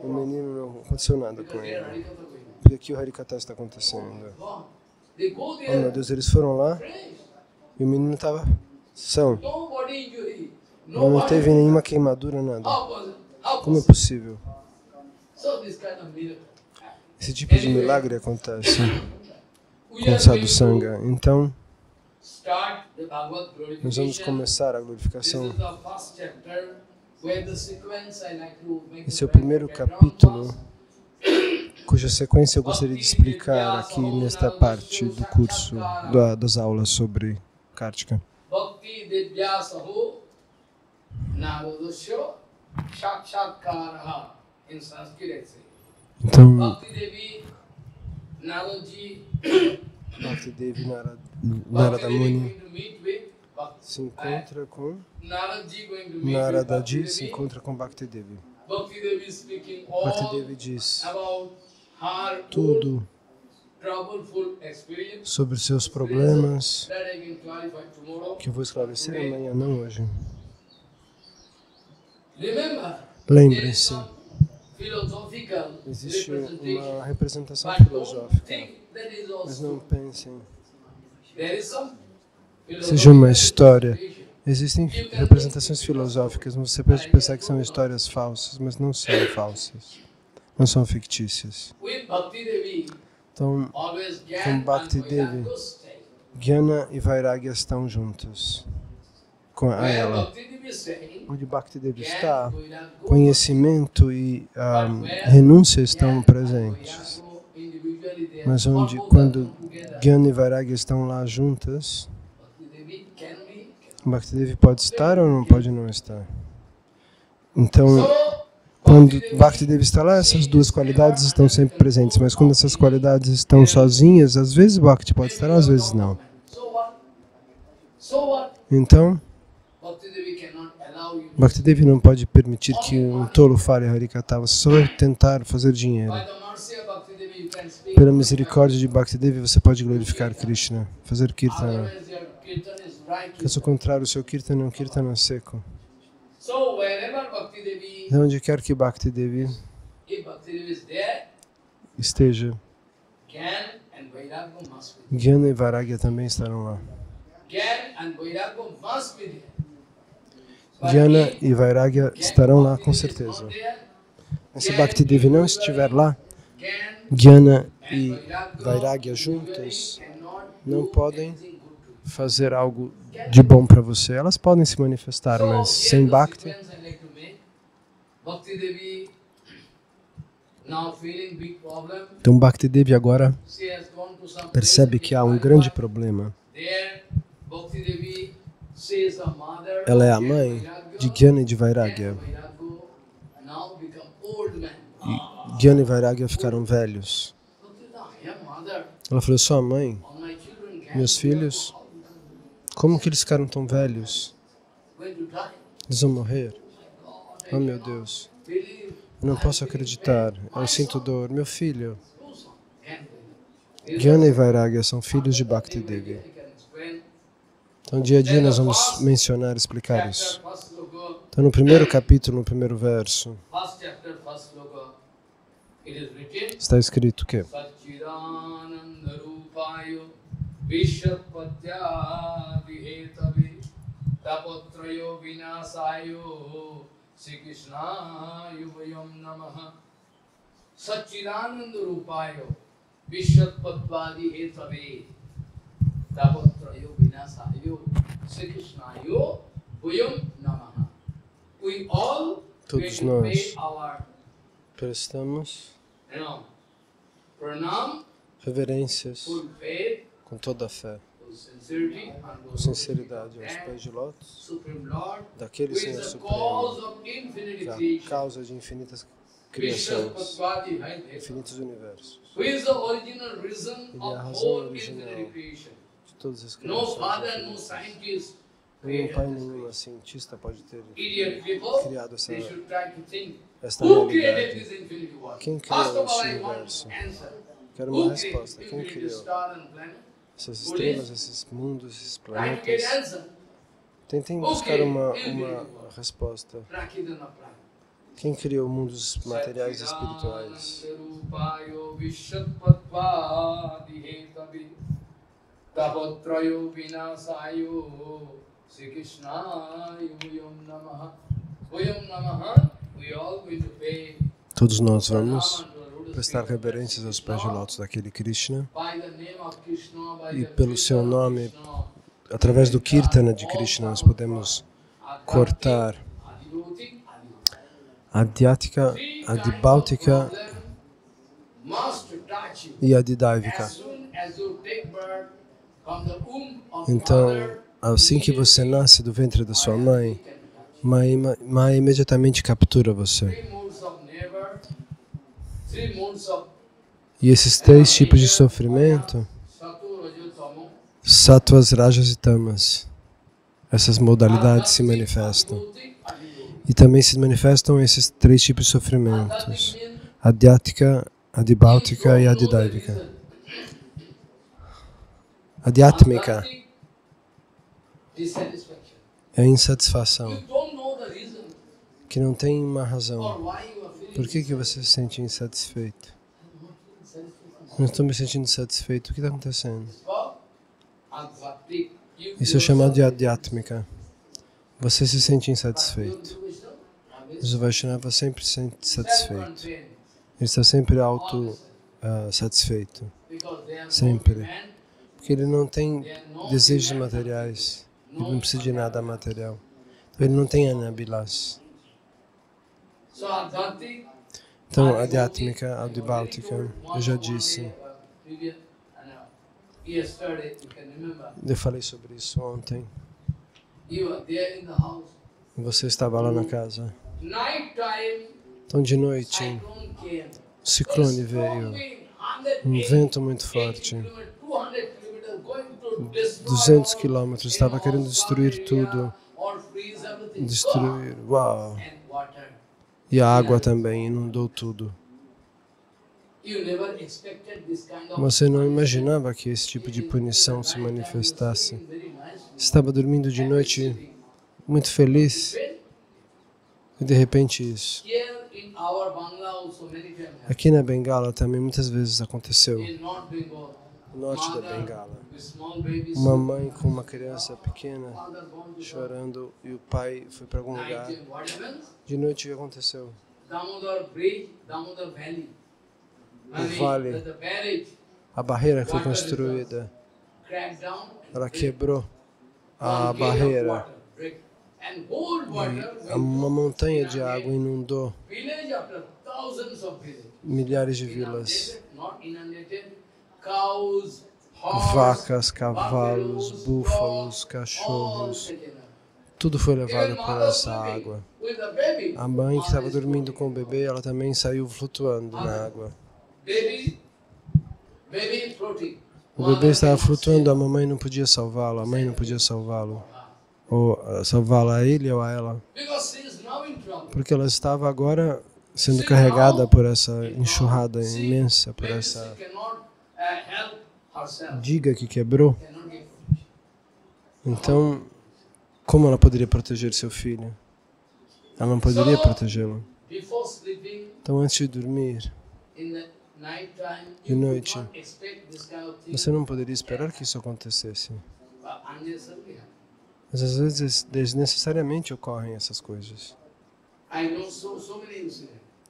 O menino não aconteceu nada com ele. Porque aqui o Harikatha está acontecendo. Oh meu Deus, eles foram lá E o menino estava são.
No body injury.
Ele não
No
teve
body.
nenhuma queimadura, nada.
How was it? How
Como é
possible?
possível?
So this kind of miracle.
Esse tipo de milagre acontece
We
com
are
Sadhu
going
Sangha. Então,
to start the Bhagavad
nós vamos
glorification.
começar a
This
glorificação.
is the first chapter where the sequence I like to make
Esse é o
a
primeiro
background
capítulo
first.
cuja sequência eu gostaria de explicar aqui nesta parte do curso das aulas sobre Kartika.
Bhakti Divyasaho Narodasya Sakshatkaraha in Sanskrit it says.
Então,
Bhakti Devi Naradji
Bhakti Devi
Bhakti
Narada
Devi
Muni
going to meet with Bhakti.
se encontra com
Naradji going to meet with
Naradaji,
Bhakti
se
Devi.
encontra com Bhakti Devi.
Bhakti Devi speaking
Bhakti
all
Devi diz
about her own
tudo
troubleful experience
sobre seus problemas
that I can clarify tomorrow.
que eu vou esclarecer amanhã, não hoje.
Remember,
Lembrem-se,
philosophical
existe
representation.
uma representação
But don't
filosófica,
think that is
mas não
also.
pensem.
There is some
Seja uma história.
representation.
Existem representações filosóficas, mas você pode pensar que são histórias falsas, mas não são falsas, não são fictícias.
With Bhakti Devi,
Então,
always
com
Gyan
Bhakti
and
Devi,
Vairagya stay.
Jnana e Vairagya estão juntos com a
Where
ela.
Bhakti Devi is saying,
Onde Bhakti Devi
Gyan,
está,
Vairagya,
conhecimento e renúncia estão presentes.
Vairagya, individually they are
Mas onde,
all
quando
both together.
Jnana e Vairagya estão lá juntas,
Bhakti Devi can be.
Bhakti Devi pode estar ou não pode não estar. Então,
So,
quando Bhakti Devi está lá, essas duas qualidades estão sempre presentes. Mas quando essas qualidades estão sozinhas, às vezes Bhakti pode estar, às vezes não.
So what? So what?
Então,
Bhakti Devi cannot allow you to.
Bhakti Devi não pode permitir que um tolo fale Harikata. Você só vai tentar fazer dinheiro.
By the mercy of Bhakti Devi, you can speak.
Pela misericórdia de Bhakti Devi, você pode glorificar Krishna, fazer Kirtana.
Otherwise, your kirtan is dry
Caso
kirtan.
contrário, o seu Kirtana é um Kirtana seco.
So wherever Bhakti Devi,
De onde quer que Bhakti Devi
if Bhakti Devi is there,
esteja,
Gyan and Vairagya must be there.
Jnana e Vairagya também estarão lá.
Gyan and Vairagya must be there. But
Jnana
if
e Vairagya
Gyan
estarão lá
Bhakti
com
Devi is
certeza.
not there,
Mas se Bhakti Devi não estiver lá,
Gyan
Jnana
and
e
Vairagya
Vairagya
individually
juntas
cannot
não
do
podem
anything good to you.
fazer algo de bom para você. Elas podem se manifestar, mas
So,
sem
here the
Bhakti,
sequence I like to make. Bhakti Devi now feeling big problem.
então Bhakti Devi agora
She has gone to some
percebe
place
que há um
in
grande
Vairagya.
problema.
There, Bhakti Devi, she is the mother
Ela é a
of
mãe
Vairagya,
de Jnana e de
and
Vairagya.
Vairagya now become old man.
E Jnana e Vairagya ficaram velhos.
Bhakti Devi, I am mother.
Ela falou, sua mãe,
All my children can
meus filhos, como que eles ficaram tão velhos?
going to die.
Eles vão morrer?
God,
Oh meu Deus,
believe
eu não posso acreditar, eu sinto dor. Meu filho,
no son can believe.
Jnana e Vairagya são filhos de Bhakti Devi.
I can explain.
Então dia a dia nós vamos mencionar, explicar
Chapter,
isso.
first sloka,
Então no primeiro capítulo, no primeiro verso,
first chapter, first sloka, it is written,
está escrito o quê?
Satchidananda Rupayo Vishwapatyadihetavi Tapotrayo Vinasayo Sri Krishna Yuvayam Namaha Satchidananda Rupayo Vishwapatyadihetavi Tapotrayo Vinasayo Sri Krishna Yuvayam Namaha. We all
Todos
going to
nós.
pay our
Prestamos
pranam,
reverências
full faith,
com toda a fé,
full sincerity, and
com sinceridade aos
and
pés de lótus
Supreme Lord,
daquele
who
Senhor
is the
Supremo,
cause of infinite
que é a
creation,
causa de infinitas
Krishna
criações,
Patpadi Haidhe,
infinitos universos,
who is the original reason
Ele é a
of
razão
whole
original
infinite creation.
de todas as
No
criações.
father, no
infinitas.
scientist,
Nenhum pai, nenhuma cientista pode ter
idiot people,
criado essa,
they should try to think,
esta
who created
realidade.
this infinity world?
Quem
First of
criou
all,
este
I want
universo?
answer.
Quero
Who
uma
created
resposta. Quem
infinity
criou
star and planet?
essas estrelas, esses mundos, esses
Try to get
planetas?
answer.
Tentem buscar uma resposta.
Prakidana Prana.
Quem criou mundos materiais e espirituais?
Tapotrayo vinasayo Sri Krishna Yum Namaha. Yum Namaha. We all going to pay
Todos nós vamos prestar reverências aos pés de lótus daquele Krishna
by the name of Krishna, by
e
the
pelo seu
Kirtan of
nome,
Krishna.
através do Kirtana de Krishna, nós podemos cortar a Adhyática, a Adibhautica e a Adidaivika. Então, assim que você nasce do ventre da sua mãe, Maya imediatamente captura você. E esses 3 tipos de sofrimento, Sattvas, Rajas e Tamas, essas modalidades se manifestam. E também se manifestam esses 3 tipos de sofrimentos: Adhyática, Adibhautica e Adidaivika. Adhyatmika é a insatisfação, que não tem uma razão. Por que você se sente insatisfeito? Não estou me sentindo satisfeito. O que está acontecendo? Isso é chamado de Adhyatmika. Você se sente insatisfeito. O Vaishnava sempre se sente satisfeito. Ele está sempre satisfeito. Sempre. Porque ele não tem desejos materiais. Ele não precisa de nada material. Ele não tem Anabhilas. Então, Adhyatmika, Adibhautica, eu já disse. Eu falei sobre isso ontem. Você estava lá na casa. Então, de noite, o ciclone veio. Um vento muito forte. 200 quilômetros, estava querendo destruir tudo. Destruir, uau! E a água também inundou tudo. Você não imaginava que esse tipo de punição se manifestasse. Estava dormindo de noite muito feliz e de repente isso. Aqui na Bengala também muitas vezes aconteceu. No norte da Bengala. Uma mãe com uma criança pequena chorando e o pai foi para algum lugar. De noite o que aconteceu? O vale, a barreira que foi construída, ela quebrou a barreira e uma montanha de água inundou milhares de vilas. Vacas, cavalos, búfalos, cachorros, tudo foi levado por essa água. A mãe que estava dormindo com o bebê, ela também saiu flutuando na água. O bebê estava flutuando, a mamãe não podia salvá-lo, a mãe não podia salvá-lo, ou salvá-la a ele ou a ela, porque ela estava agora sendo carregada por essa enxurrada imensa, por essa diga que quebrou. Então, como ela poderia proteger seu filho? Ela não poderia protegê-lo. Então, antes de dormir, de noite, você não poderia esperar que isso acontecesse. Mas às vezes, desnecessariamente ocorrem essas coisas.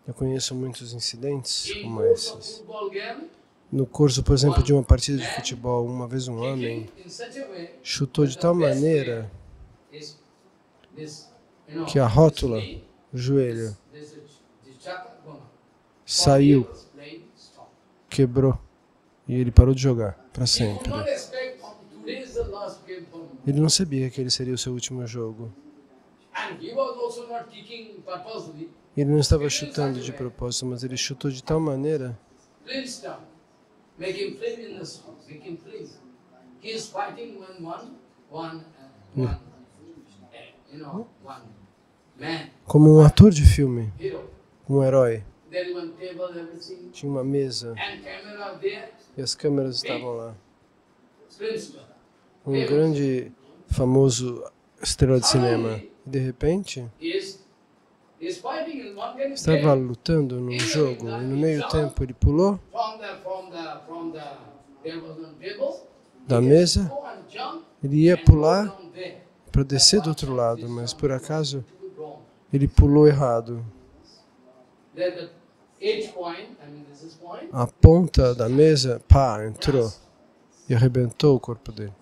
Eu conheço muitos incidentes como esses. No curso, por exemplo, de uma partida de futebol, uma vez um homem chutou de tal maneira que a rótula, o joelho, saiu, quebrou e ele parou de jogar para sempre. Ele não sabia que ele seria o seu último jogo. Ele não estava chutando de propósito, mas ele chutou de tal maneira como um ator de filme, um herói. Tinha uma mesa e as câmeras estavam lá. Um grande, famoso estrela de cinema. E de repente, estava lutando num jogo e no meio tempo ele pulou da mesa,
Go and jump
ele ia
and go
pular
down there.
para descer do outro lado, mas por acaso ele pulou errado.
There's the edge point, this is point.
A ponta da mesa, pá, entrou e arrebentou o corpo dele.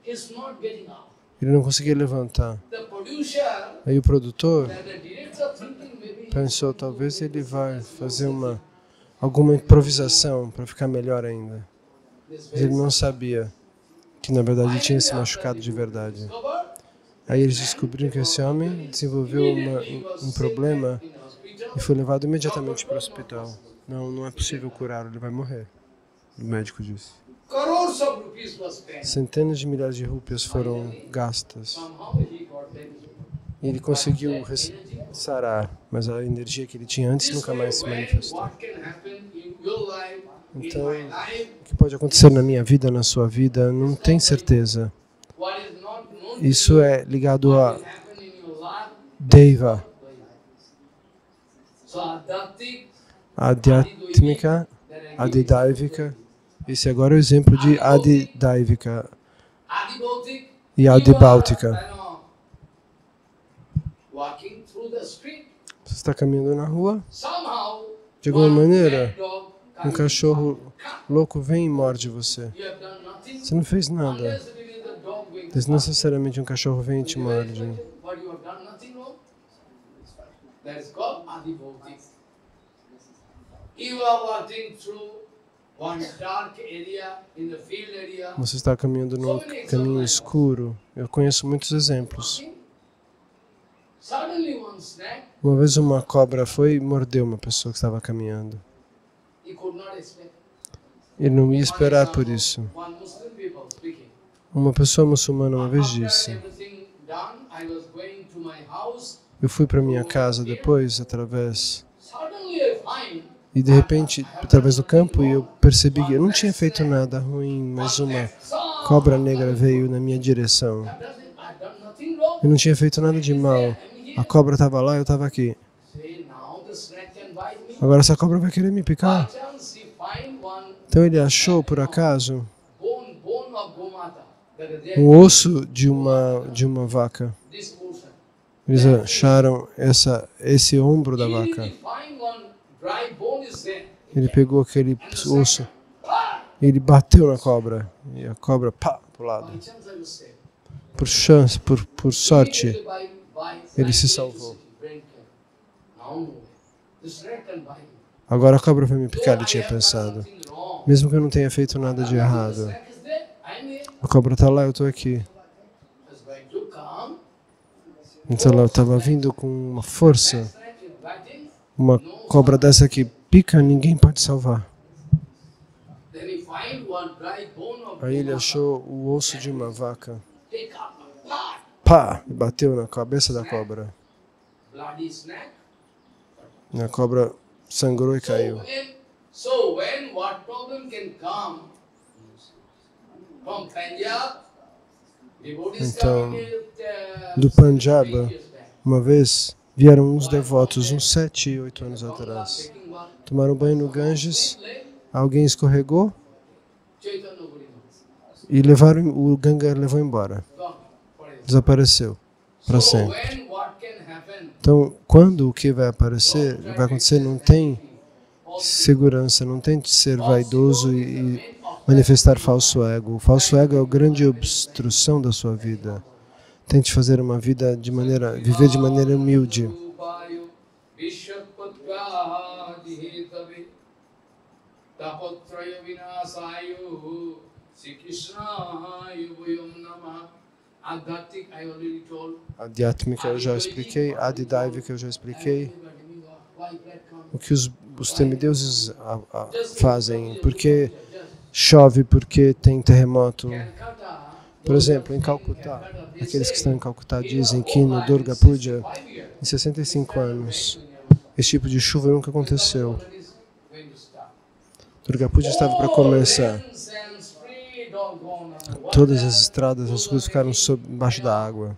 It's not getting out.
Ele não conseguia levantar.
The producer,
Aí o produtor
the director thinking maybe
pensou, talvez ele vai fazer alguma improvisação para ficar melhor ainda.
this
Mas ele não sabia que na verdade ele tinha se machucado de verdade.
discovered.
Aí eles descobriram que esse homem desenvolveu um problema
In the hospital.
e foi levado imediatamente para o hospital. Não é possível curá-lo, ele vai morrer. O médico disse.
Crores of rupees was spent.
Centenas de milhares de rúpias foram gastas.
Somehow he got that.
E ele conseguiu sarar, mas a energia que ele tinha antes nunca mais se manifestou.
What can happen in your life, in
Então,
my life,
o que pode acontecer na minha vida, na sua vida, não tem certeza.
what is not known to
Isso é ligado a
you, happen in your life.
Deva,
So Adhyatmik,
Adhyatmika, Adidaivika. Esse agora é o exemplo de Adidaivika
Adibhautik,
e Adibhautika.
walking through the street.
Você está caminhando na rua,
Somehow,
de alguma
one
maneira,
bad dog
um
comes.
cachorro louco vem e morde você.
You have done nothing.
Você não fez nada.
Unless it is the dog going to
Desnecessariamente um cachorro vem e te morde.
but you have done nothing wrong. That is called Adibhautik. You are walking through one dark area in the field area.
Você está caminhando num caminho escuro. Eu conheço muitos exemplos.
Suddenly one snake,
Uma vez uma cobra foi e mordeu uma pessoa que estava caminhando.
he could not expect.
Ele não ia esperar por isso.
One Muslim people speaking.
Uma pessoa muçulmana uma vez
After
disse:
everything done, I was going to my house.
eu fui para minha casa depois, através,
Suddenly I find
e de repente, através do campo, e eu percebi que eu não tinha feito nada ruim, mas uma cobra negra veio na minha direção.
I've done nothing wrong.
Eu não tinha feito nada de mal. A cobra estava lá, eu estava aqui.
Say now the snake can bite me.
Agora essa cobra vai querer me
By
picar.
chance he find one
Então ele achou, por acaso,
bone of Gomata. That is there.
um osso de uma vaca.
This portion.
Eles acharam esse ombro da vaca.
He find one dry bone is there.
Ele pegou aquele osso
Ah!
e ele bateu na cobra. E a cobra, pá, pro lado.
By chance I was saved.
Por chance, por sorte,
Immediately by
ele se
scientific
salvou.
brain can. Now the snake can bite me.
Agora a cobra vai me picar, ele tinha pensado. Mesmo que eu não tenha feito nada de errado. A cobra tá lá, eu tô aqui. Então ela estava vindo com uma força. Uma cobra dessa que pica, ninguém pode salvar. Aí ele achou o osso de uma vaca. Pá! E bateu na cabeça da cobra. E a cobra sangrou e caiu.
So when what problem can come from Punjab, devotees
Então,
coming
do Punjab, uma vez vieram uns devotos, uns 7, 8 anos atrás. Tomaram banho no Ganges, alguém escorregou e o Ganga levou embora. Desapareceu para sempre. Então, quando o que vai acontecer, não tem segurança, não tente ser vaidoso e manifestar falso ego. O falso ego é a grande obstrução da sua vida. Tente fazer uma vida viver de maneira humilde. Adhyatmika eu já expliquei, Adidaivika eu já expliquei. O que os semideuses fazem, porque chove, porque tem terremoto. Por exemplo, em Calcutá, aqueles que estão em Calcutá dizem que no Durga Puja, em 65 anos, esse tipo de chuva nunca aconteceu. Durga Puja estava para começar. Todas as estradas, as ruas ficaram embaixo da água.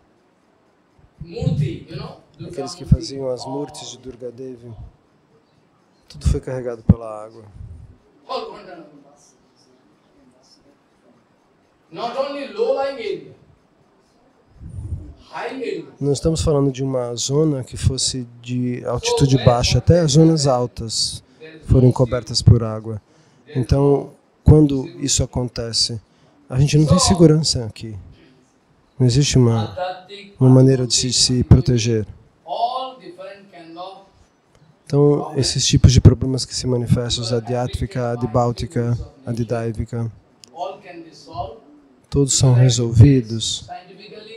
Aqueles que faziam as murtis de Durga Devi, tudo foi carregado pela água.
not only low-lying area, high area.
Não estamos falando de uma zona que fosse de altitude baixa, até as zonas altas foram cobertas por água. Então, quando isso acontece, a gente não tem segurança aqui. Não existe uma maneira de se proteger. Então, esses tipos de problemas que se manifestam, os adhyatmika, adibhautika, adidaivika, todos são resolvidos.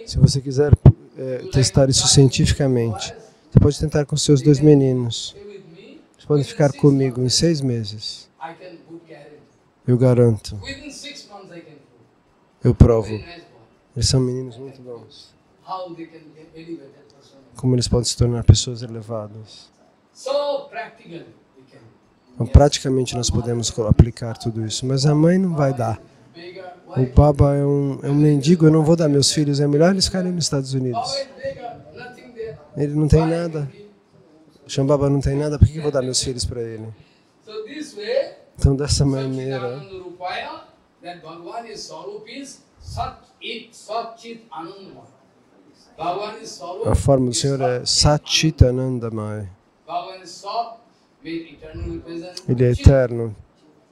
Se você quiser testar isso cientificamente, você pode tentar com seus 2 meninos. Eles podem ficar comigo em 6 meses. Eu garanto. Eu provo. Eles são meninos muito bons. Como eles podem se tornar pessoas elevadas. Então, praticamente nós podemos aplicar tudo isso, mas a mãe não vai dar. O Baba é um mendigo, eu não vou dar meus filhos, é melhor eles ficarem nos Estados Unidos. Ele não tem nada. O Shambhava não tem nada, por que eu vou dar meus filhos para ele? Então, dessa maneira, a forma do Senhor é Sat-Chit Anandamaya. Ele é eterno.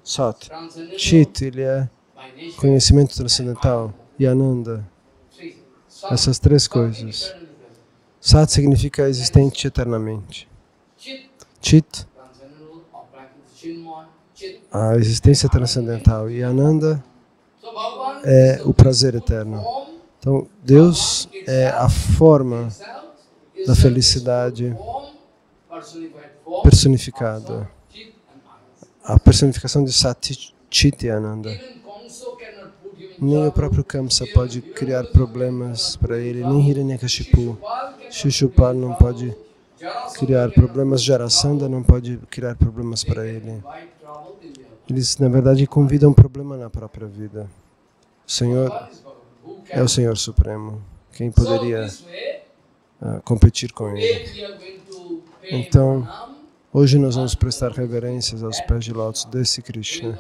Sat. Chit, ele é conhecimento transcendental. E Ananda. Essas 3 coisas. Sat significa existente eternamente. Chit, a existência transcendental. E Ananda é o prazer eterno. Então, Deus é a forma da felicidade personificada. A personificação de Sat, Chit e Ananda. Nem o próprio Kamsa pode criar problemas para ele, nem Hiranyakashipu. Shishupal não pode criar problemas, Jarasandha não pode criar problemas para ele. Eles, na verdade, convidam um problema na própria vida. O Senhor é o Senhor Supremo. Quem poderia competir com Ele? Então, hoje nós vamos prestar reverências aos pés de lótus desse Krishna,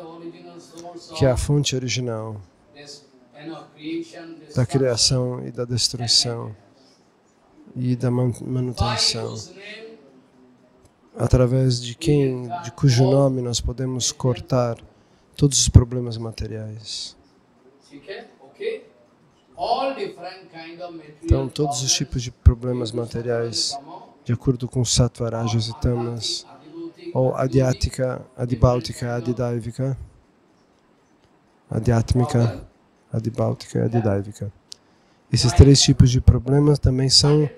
que é a fonte original da criação e da destruição e da manutenção, através de cujo nome nós podemos cortar todos os problemas materiais. Então, todos os tipos de problemas materiais, de acordo com Sattva, Rajas e Tamas, ou Adhyatmika, Adibhautika, Adidaivika, Adhyatmika, Adibhautika e Adidaivika. Esses 3 tipos de problemas também são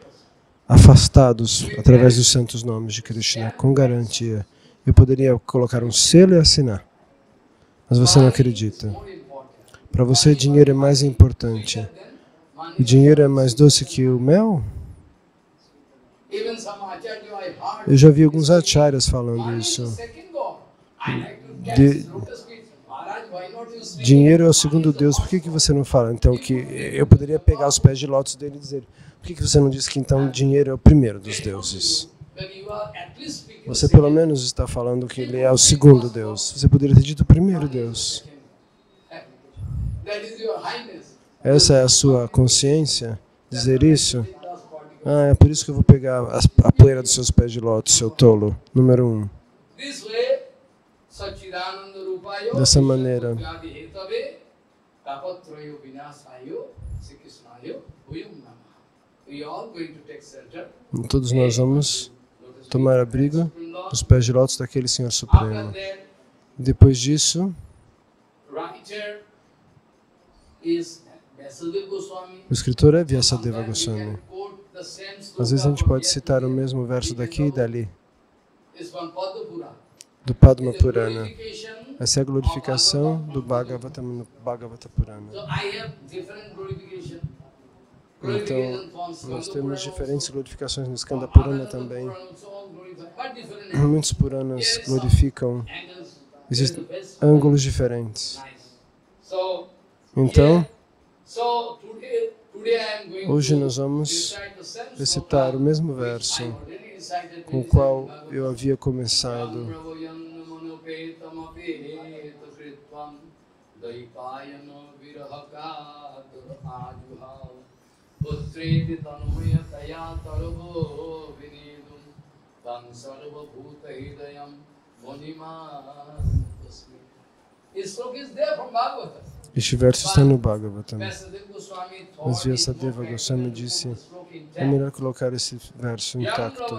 afastados através dos santos nomes de Krishna, com garantia. Eu poderia colocar um selo e assinar, mas você não acredita. Para você, dinheiro é mais importante. O dinheiro é mais doce que o mel? Eu já vi alguns acharyas falando isso. Dinheiro é o segundo Deus. Por que você não fala? Então, que eu poderia pegar os pés de lótus dele e dizer, por que você não diz que então dinheiro é o primeiro dos deuses? Você pelo menos está falando que ele é o segundo Deus. Você poderia ter dito o primeiro Deus. Essa é a sua consciência? Dizer isso? É por isso que eu vou pegar a poeira dos seus pés de lótus, seu tolo. Número 1. Dessa maneira, todos nós vamos tomar abrigo nos pés de lótus daquele Senhor Supremo. Depois disso, o escritor é Vyasadeva Goswami. Às vezes a gente pode citar o mesmo verso daqui e dali, do Padma Purana. Essa é a glorificação do Bhagavata no Bhagavata Purana. Então, nós temos diferentes glorificações no Skanda Purana também. Muitos Puranas glorificam, existem ângulos diferentes. Então, hoje nós vamos recitar o mesmo verso com o qual eu havia começado.
Daipayano virahakatur ajuhav putreti tanumaya taya tarvo vinidum tam sarva bhuta hidayam muniman tasmi. This sloka is there from Bhagavatam.
Este verso está no Bhagavatam.
Vyasadeva Goswami
Mas
thought
Vyasadeva Goswami disse, é melhor colocar esse verso intacto.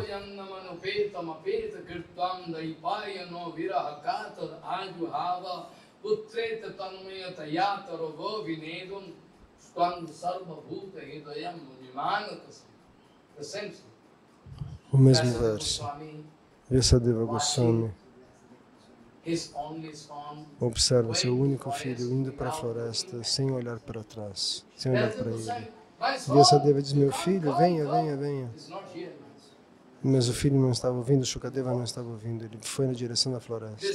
O mesmo verso. Vyasadeva Goswami observa seu único filho indo para a floresta sem olhar para trás, sem olhar para ele. Vyasadeva diz, meu filho, venha, venha, venha. Mas o filho não estava ouvindo, Shukadeva não estava ouvindo, ele foi na direção da floresta.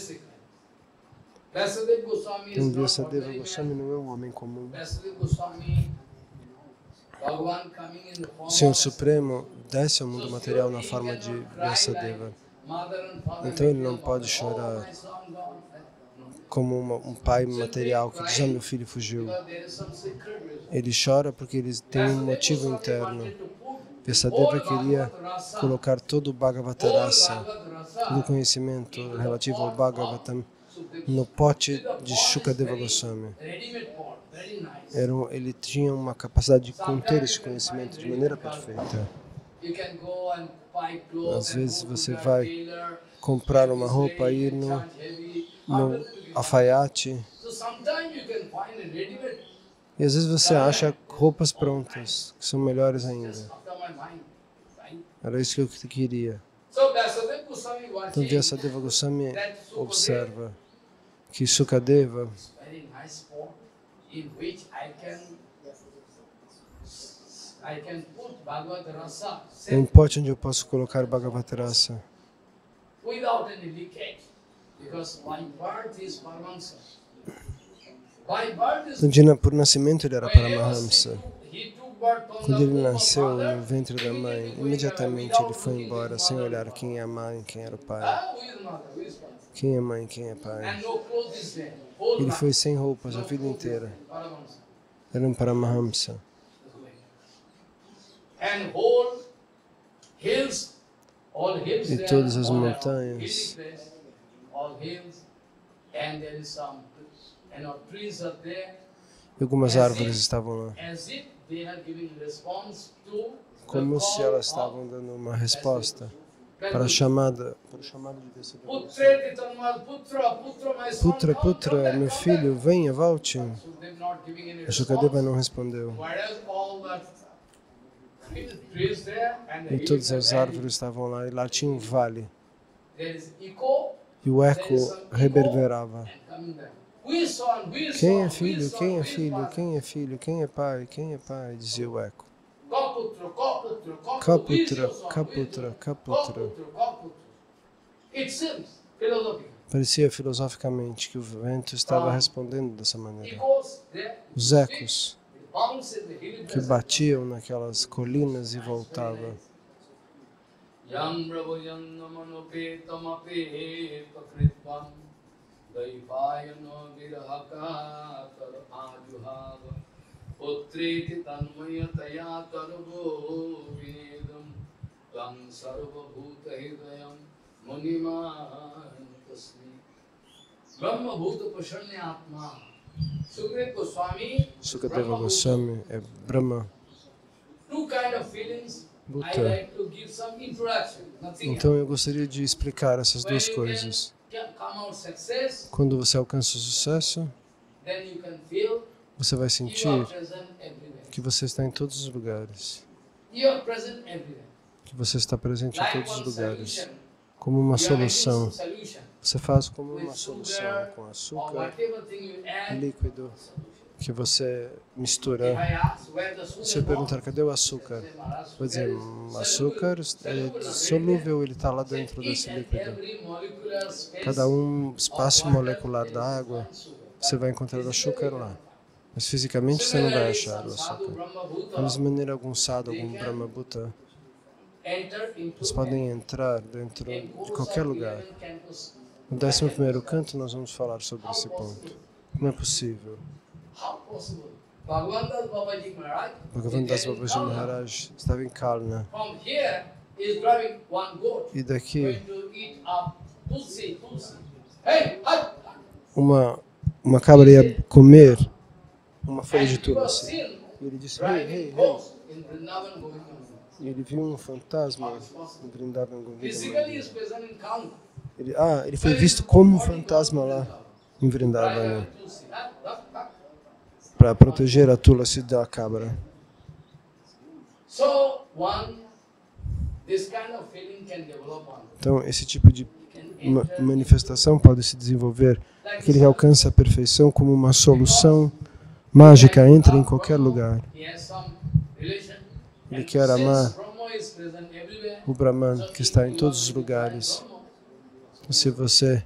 Então Vyasadeva Goswami não é um homem comum. O Senhor Supremo desce ao mundo material na forma de Vyasadeva. Então ele não pode chorar como um pai material que diz, meu filho fugiu. Ele chora porque ele tem um motivo interno. Vyasadeva queria colocar todo o Bhagavata Rasa, todo o conhecimento relativo ao Bhagavatam, no pote de Shukadeva Goswami. Ele tinha uma capacidade de conter esse conhecimento de maneira perfeita. Às vezes você vai comprar uma roupa e ir no alfaiate e às vezes você acha roupas prontas que são melhores ainda. Era isso que eu queria. Então Vyasadeva Goswami observa que Shukadeva é um pote onde eu posso colocar Bhagavata Rasa. Então, por nascimento ele era Paramahamsa. Quando ele nasceu no ventre da mãe, imediatamente ele foi embora sem olhar quem é a mãe, quem era o pai. Quem é mãe, quem é pai. Ele foi sem roupas a vida inteira. Era um Paramahamsa. E todas as montanhas, e algumas árvores estavam lá, como se elas estavam dando uma resposta para o chamado de Vyasadeva. Putra, Putra, meu filho, venha, volte. A Shukadeva não respondeu. E todas as árvores estavam lá, e lá tinha um vale. E o eco reverberava. Quem é filho? Quem é filho? Quem é filho? Quem é pai? Quem é pai? Dizia o eco. Kaputra, Kaputra, Kaputra. Parecia filosoficamente que o vento estava respondendo dessa maneira. Os ecos que batiam naquelas colinas e voltavam. Shukadeva Goswami é Brahma Bhuta. Então eu gostaria de explicar essas duas coisas. Quando você alcança o sucesso, você vai sentir que você está em todos os lugares. Que você está presente em todos os lugares. Como uma solução. Você faz como uma solução com açúcar líquido que você mistura. Se eu perguntar, cadê o açúcar? Vou dizer, açúcar é solúvel, ele está lá dentro desse líquido. Cada espaço molecular da água, você vai encontrar o açúcar lá. Mas fisicamente você não vai achar o açúcar. Da mesma maneira, algum sadhu, algum Brahma Bhuta, eles podem entrar dentro de qualquer lugar. No 11º canto nós vamos falar sobre esse ponto. Como é possível?
How possible? Bhagavan Das Babaji Maharaj
Bhagavan
is
Das
there in
Babaji
Kalna.
Maharaj estava em Kalna.
From here he is driving one goat,
E daqui,
going to eat up tulsi. Hey, hut!
uma cabra ia comer uma folha de
And he was
tulsi.
seen
E ele disse,
driving
hey.
goats in Vrindavan Govinda.
E ele viu um fantasma em Vrindavan Govindamanda.
Physically he is present in Kalna.
Ele foi visto como um fantasma lá em Vrindavan,
Driving tulsi. Hut.
para proteger a tulsi da cabra.
So this kind of feeling can develop one.
Então, esse tipo de manifestação pode se desenvolver. Aquele que alcança a perfeição como uma solução mágica entra em qualquer lugar. Ele quer amar o Brahman, que está em todos os lugares. Se você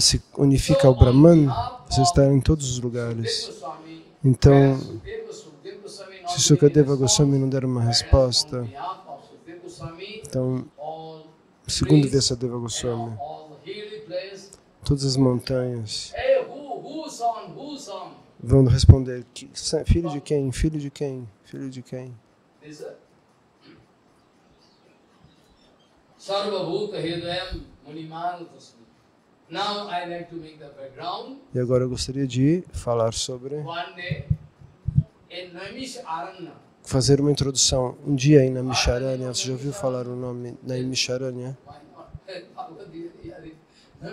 se unifica ao Brahman, você está em todos os lugares. Então, se Sukadeva Goswami não der uma resposta, então, segundo Vyasadeva Goswami, todas as montanhas vão responder, filho de quem? Filho de quem? Filho de quem? E agora eu gostaria de falar sobre fazer uma introdução. Um dia em Naimisharanya, você já ouviu falar o nome Naimisharanya?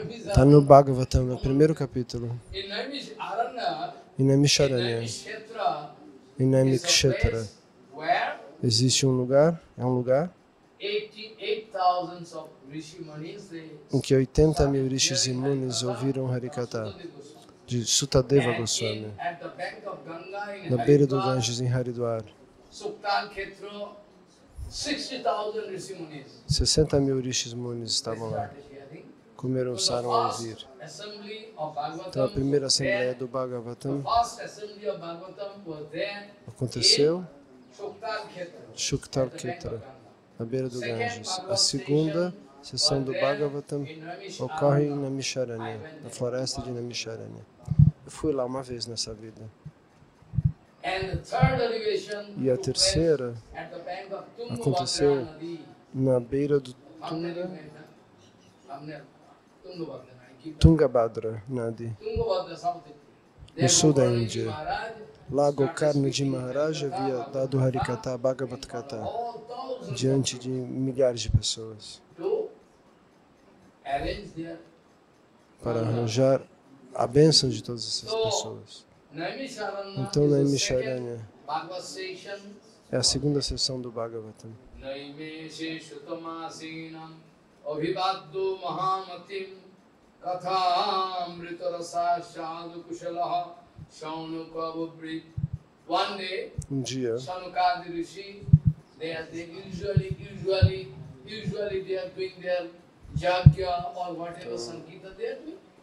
Está no Bhagavatam, no primeiro capítulo. Em Naimisharanya, em Naimikshetra, existe um lugar, em que 80.000 rishis e munis ouviram Harikatha de Sutadeva Goswami, na beira do Ganges em Haridwar. 60.000 rishis munis estavam lá, começaram a ouvir. Então a primeira assembleia do Bhagavatam aconteceu em Shuktal Ketra, na beira do Ganges. A segunda sessão do Bhagavatam ocorre em Naimisharanya, na floresta de Naimisharanya. Eu fui lá uma vez nessa vida. E a terceira aconteceu na beira do Tungabhadra Nadi, no sul da Índia. Lá Gokarnaji Maharaj havia dado Harikatha, Bhagavad Katha, diante de milhares de pessoas, para arranjar a bênção de todas essas pessoas. Então, Naimisharanya é a segunda sessão do Bhagavatam. Um dia,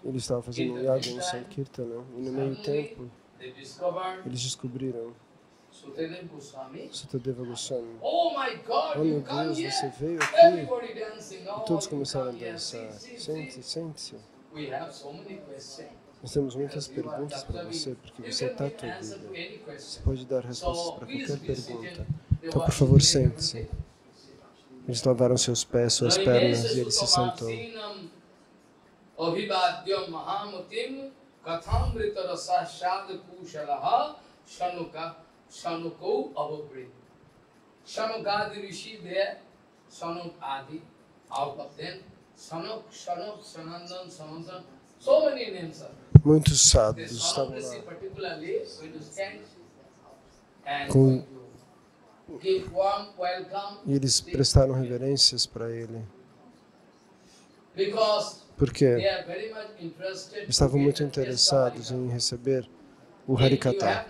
eles estavam fazendo um yaga, um sankirtana, e no meio tempo, eles descobriram Sutadeva Goswami. Oh meu Deus, você veio aqui? E todos começaram a dançar. Sente-se. Nós temos muitas perguntas para você, porque você está todo vida. Você pode dar respostas para qualquer pergunta. Então, por favor, sente-se. Eles lavaram seus pés, suas pernas, e ele se sentou.
Shanuko Avabri. Shanukadi Rishi there, Shanuk Adi, out of them, Shanuk, Sanandan, Sanandan, so many names are.
Muitos sábios estavam lá. E eles prestaram reverências para ele. Porque estavam muito interessados em receber o Harikatha,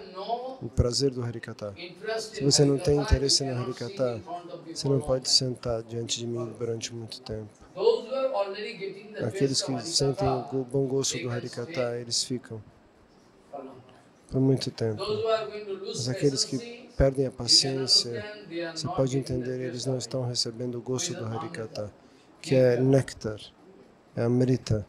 o prazer do Harikatha. Se você não tem interesse no Harikatha, você não pode sentar diante de mim durante muito tempo. Aqueles que sentem o bom gosto do Harikatha, eles ficam por muito tempo. Mas aqueles que perdem a paciência, você pode entender, eles não estão recebendo o gosto do Harikatha, que é néctar, é amrita.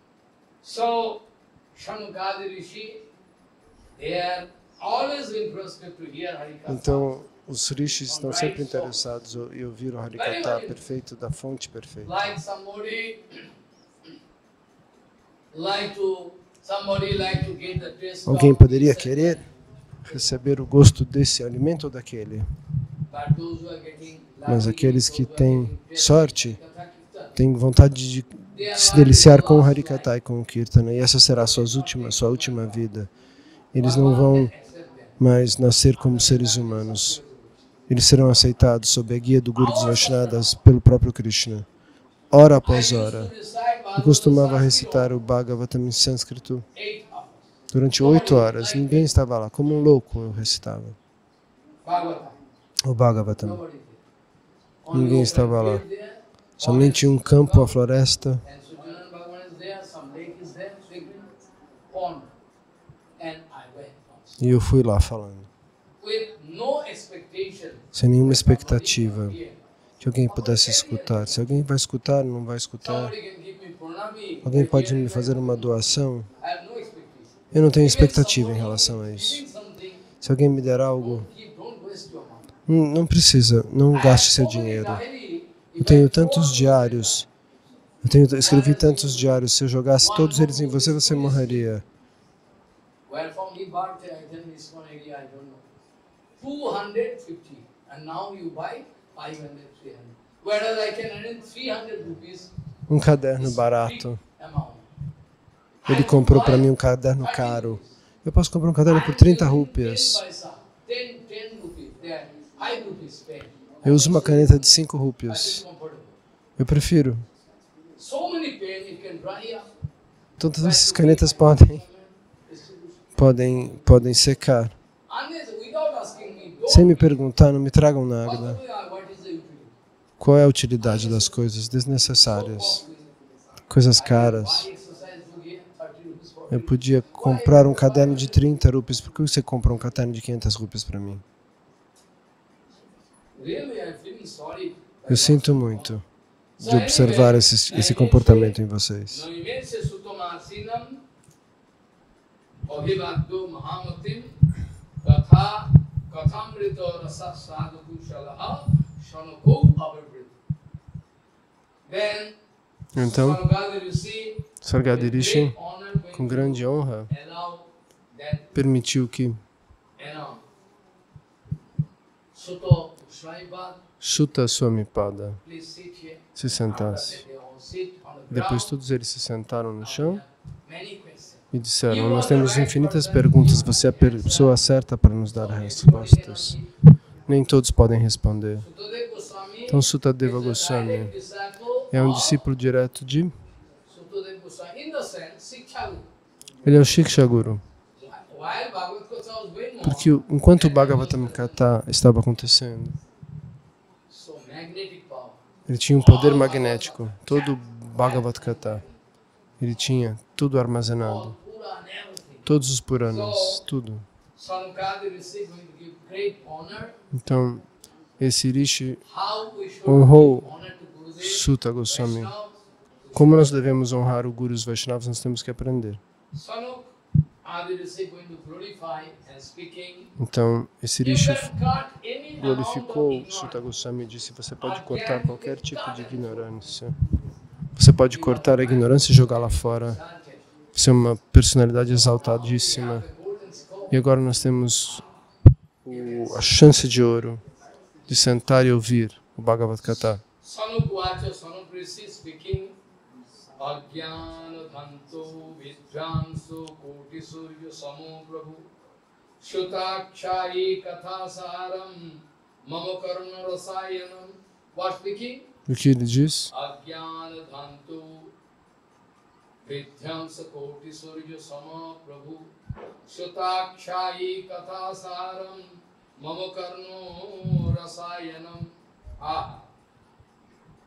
They are always interested to hear Harikatha.
Então, os rishis estão sempre interessados em ouvir o Harikatha perfeito, da fonte perfeita.
Like somebody like to get the taste
Alguém
of
poderia
this and
querer receber o gosto desse alimento ou daquele,
that. But those who are getting
mas
lucky,
aqueles que
those who are
têm
getting taste
sorte
of Katha Kirtan,
têm vontade de se deliciar com o Harikatha e com o Kirtana, e essa será a sua última vida. Eles não vão mais nascer como seres humanos. Eles serão aceitados sob a guia do Guru dos Vaishnadas pelo próprio Krishna. Hora após hora, eu costumava recitar o Bhagavatam em sânscrito
8 hours.
durante 8 horas. Ninguém estava lá. Como um louco eu recitava
Bhagavatam.
o Bhagavatam.
Nobody there. Only
Ninguém
open
estava lá.
field there,
Somente um campo, a floresta,
and Sujanan Bhagavan is there, some lake is there, sacred pond. And I went also.
e eu fui lá falando.
With no expectation
Sem nenhuma
that somebody
expectativa
can hear.
que alguém pudesse escutar. Se alguém vai escutar, não vai escutar.
Somebody can give me pranami.
Alguém pode me fazer uma doação.
I have no expectation.
Eu não tenho expectativa em relação a isso.
Giving something,
Se alguém me der algo,
don't waste your money.
não precisa, não gaste seu dinheiro. Eu tenho tantos diários, escrevi tantos diários, se eu jogasse todos eles em você, você morreria.
Where from he bought, I tell you, this one area, I don't know. 250. And now you buy 500, 300. Whereas I can earn 300 rupees.
Um caderno barato.
Amount.
Ele comprou para mim um caderno caro. Eu posso comprar um caderno por 30 rúpias.
10 rupees. There, 5 rupees spent.
Eu uso uma caneta de 5 rúpias. Eu prefiro.
So many pen, it can dry up.
Todas essas canetas podem secar.
Unless, without asking me,
Sem me perguntar, não me tragam nada.
what is the utility?
Qual é a utilidade das coisas desnecessárias? Coisas caras.
Buy exercise book here, 30 rupees for
Eu podia comprar um caderno de 30 rúpias. Por que você compra um caderno de 500 rúpias para mim?
Really, I'm feeling sorry.
Eu sinto muito de observar esse comportamento em vocês.
Noimense sutomasinam Abhivaddo Mahamatim Katha Kathamrito Rasa Sadhu Kushalaha Shanoko Abhivrit. Then
Então,
Sarvada Rishi,
Sargada Rishi,
great honor,
com grande honra,
allow that
permitiu que
Suto Shraivad,
Sutta Swamipada
please sit here.
se sentasse.
They all sit on the
Depois
ground.
todos eles se sentaram no chão
Many questions.
e disseram: nós temos infinitas perguntas, você é a pessoa certa para nos dar respostas. Nem todos podem responder.
Sutadeva Goswami
Então Sutadeva Goswami é um discípulo direto de...
Sutadeva Goswami, in the sense, Siksha Guru.
Ele é o Shiksha Guru.
While Bhagavad Gita was going on,
Porque enquanto o Bhagavatam Katha estava acontecendo,
so magnetic power.
ele tinha um poder magnético. Todo o Bhagavad Katha, ele tinha tudo armazenado.
Pura and everything.
Todos os Puranas, tudo.
Sanukadi Rishi is going to give great honor.
Então, esse Rishi
How we should
honrou
give honor to Gurudev,
Sutta Goswami.
Vaishnava.
Como nós devemos honrar o Guru e os Vaishnavas, nós temos que aprender.
Sanuk Adi Rishi going to glorify and speaking.
Então, esse
You
Rishi
can cut any amount
glorificou
of
Sutta
ignorance.
Goswami e disse: você pode cortar qualquer tipo de ignorância. Você pode cortar a ignorância e jogá-la fora. Você é uma personalidade exaltadíssima. E agora nós temos a chance de ouro de sentar e ouvir o Bhagavad Gita.
Sanuk Vacha, Sanuk Rishi speaking. Ajnana Dhanto Vidyansu Koti Surya Samo Prabhu Shutakshai Kathasaram Mama Karuna Rasayanam. What speaking?
O que ele diz?
Ajnana Dhanto Vidyansu Koti Surya Sama Prabhu Shutakshai Kathasaram Mama Karuna Rasayanam.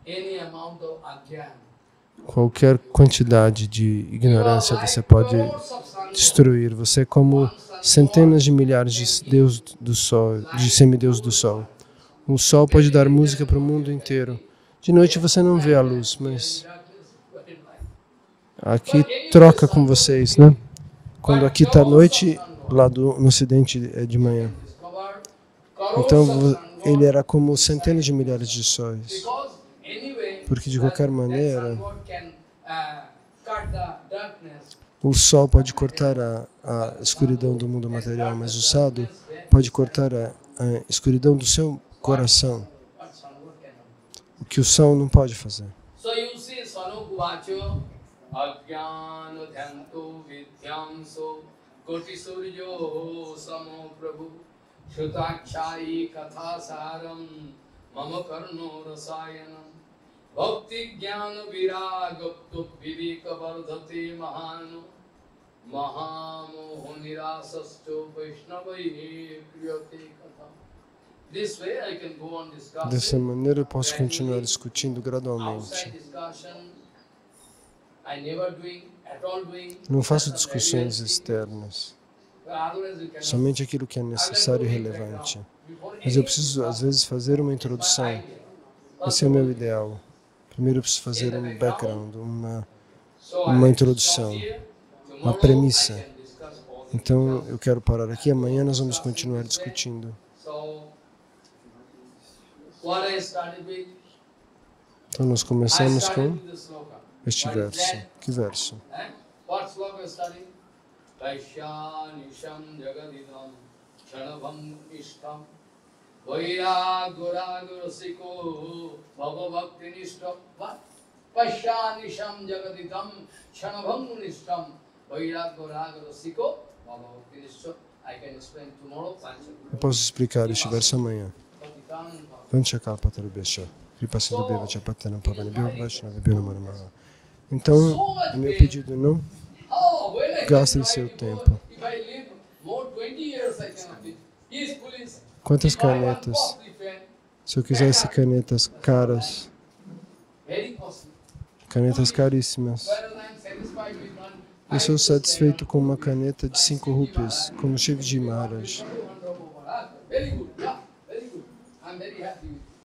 Any amount of ajnana.
Qualquer quantidade de ignorância você pode destruir. Você é como centenas de milhares de deus do sol, de semideus do sol. O sol pode dar música para o mundo inteiro. De noite você não vê a luz, mas aqui troca com vocês, né? Quando aqui está noite, lá no ocidente é de manhã. Então ele era como centenas de milhares de sóis. Porque de qualquer maneira, o sol pode cortar a escuridão do mundo material, mas o sadhu pode cortar a escuridão do seu coração, o que o sol não pode fazer.
Bhakti Jnana Viragaptu Viveka Vardhate Mahanu Mahamoho Nirasasto Vaishnavai Priyate Katha. This way I can go on discussing.
Dessa maneira eu posso continuar discutindo
Outside
gradualmente.
discussion, I never doing, at all doing.
Não faço discussões externas,
But otherwise you cannot.
somente aquilo que é necessário e relevante. Mas eu preciso, às vezes, fazer uma introdução. Esse é o meu ideal. Primeiro eu preciso fazer um background, uma introdução, uma premissa. Então eu quero parar aqui, amanhã nós vamos continuar discutindo. Então nós começamos com este verso. Que verso?
Vairaguragurasiko bhavabhaktinishtam Pasyanisham jagadidam Chanabhamunishtam Vairaguragurasiko bhavabhaktinishtam. I can explain tomorrow.
Eu posso explicar este verso amanhã. Vanchakapatarubhesha Kripasindhubheva Chapatanam Pavani Bhivavashna Vibhunamara. Então, o meu pedido, não gastem seu tempo. Quantas canetas? Se eu quisesse canetas caras, canetas caríssimas, eu sou satisfeito com uma caneta de 5 rupees, como Shivji Maharaj.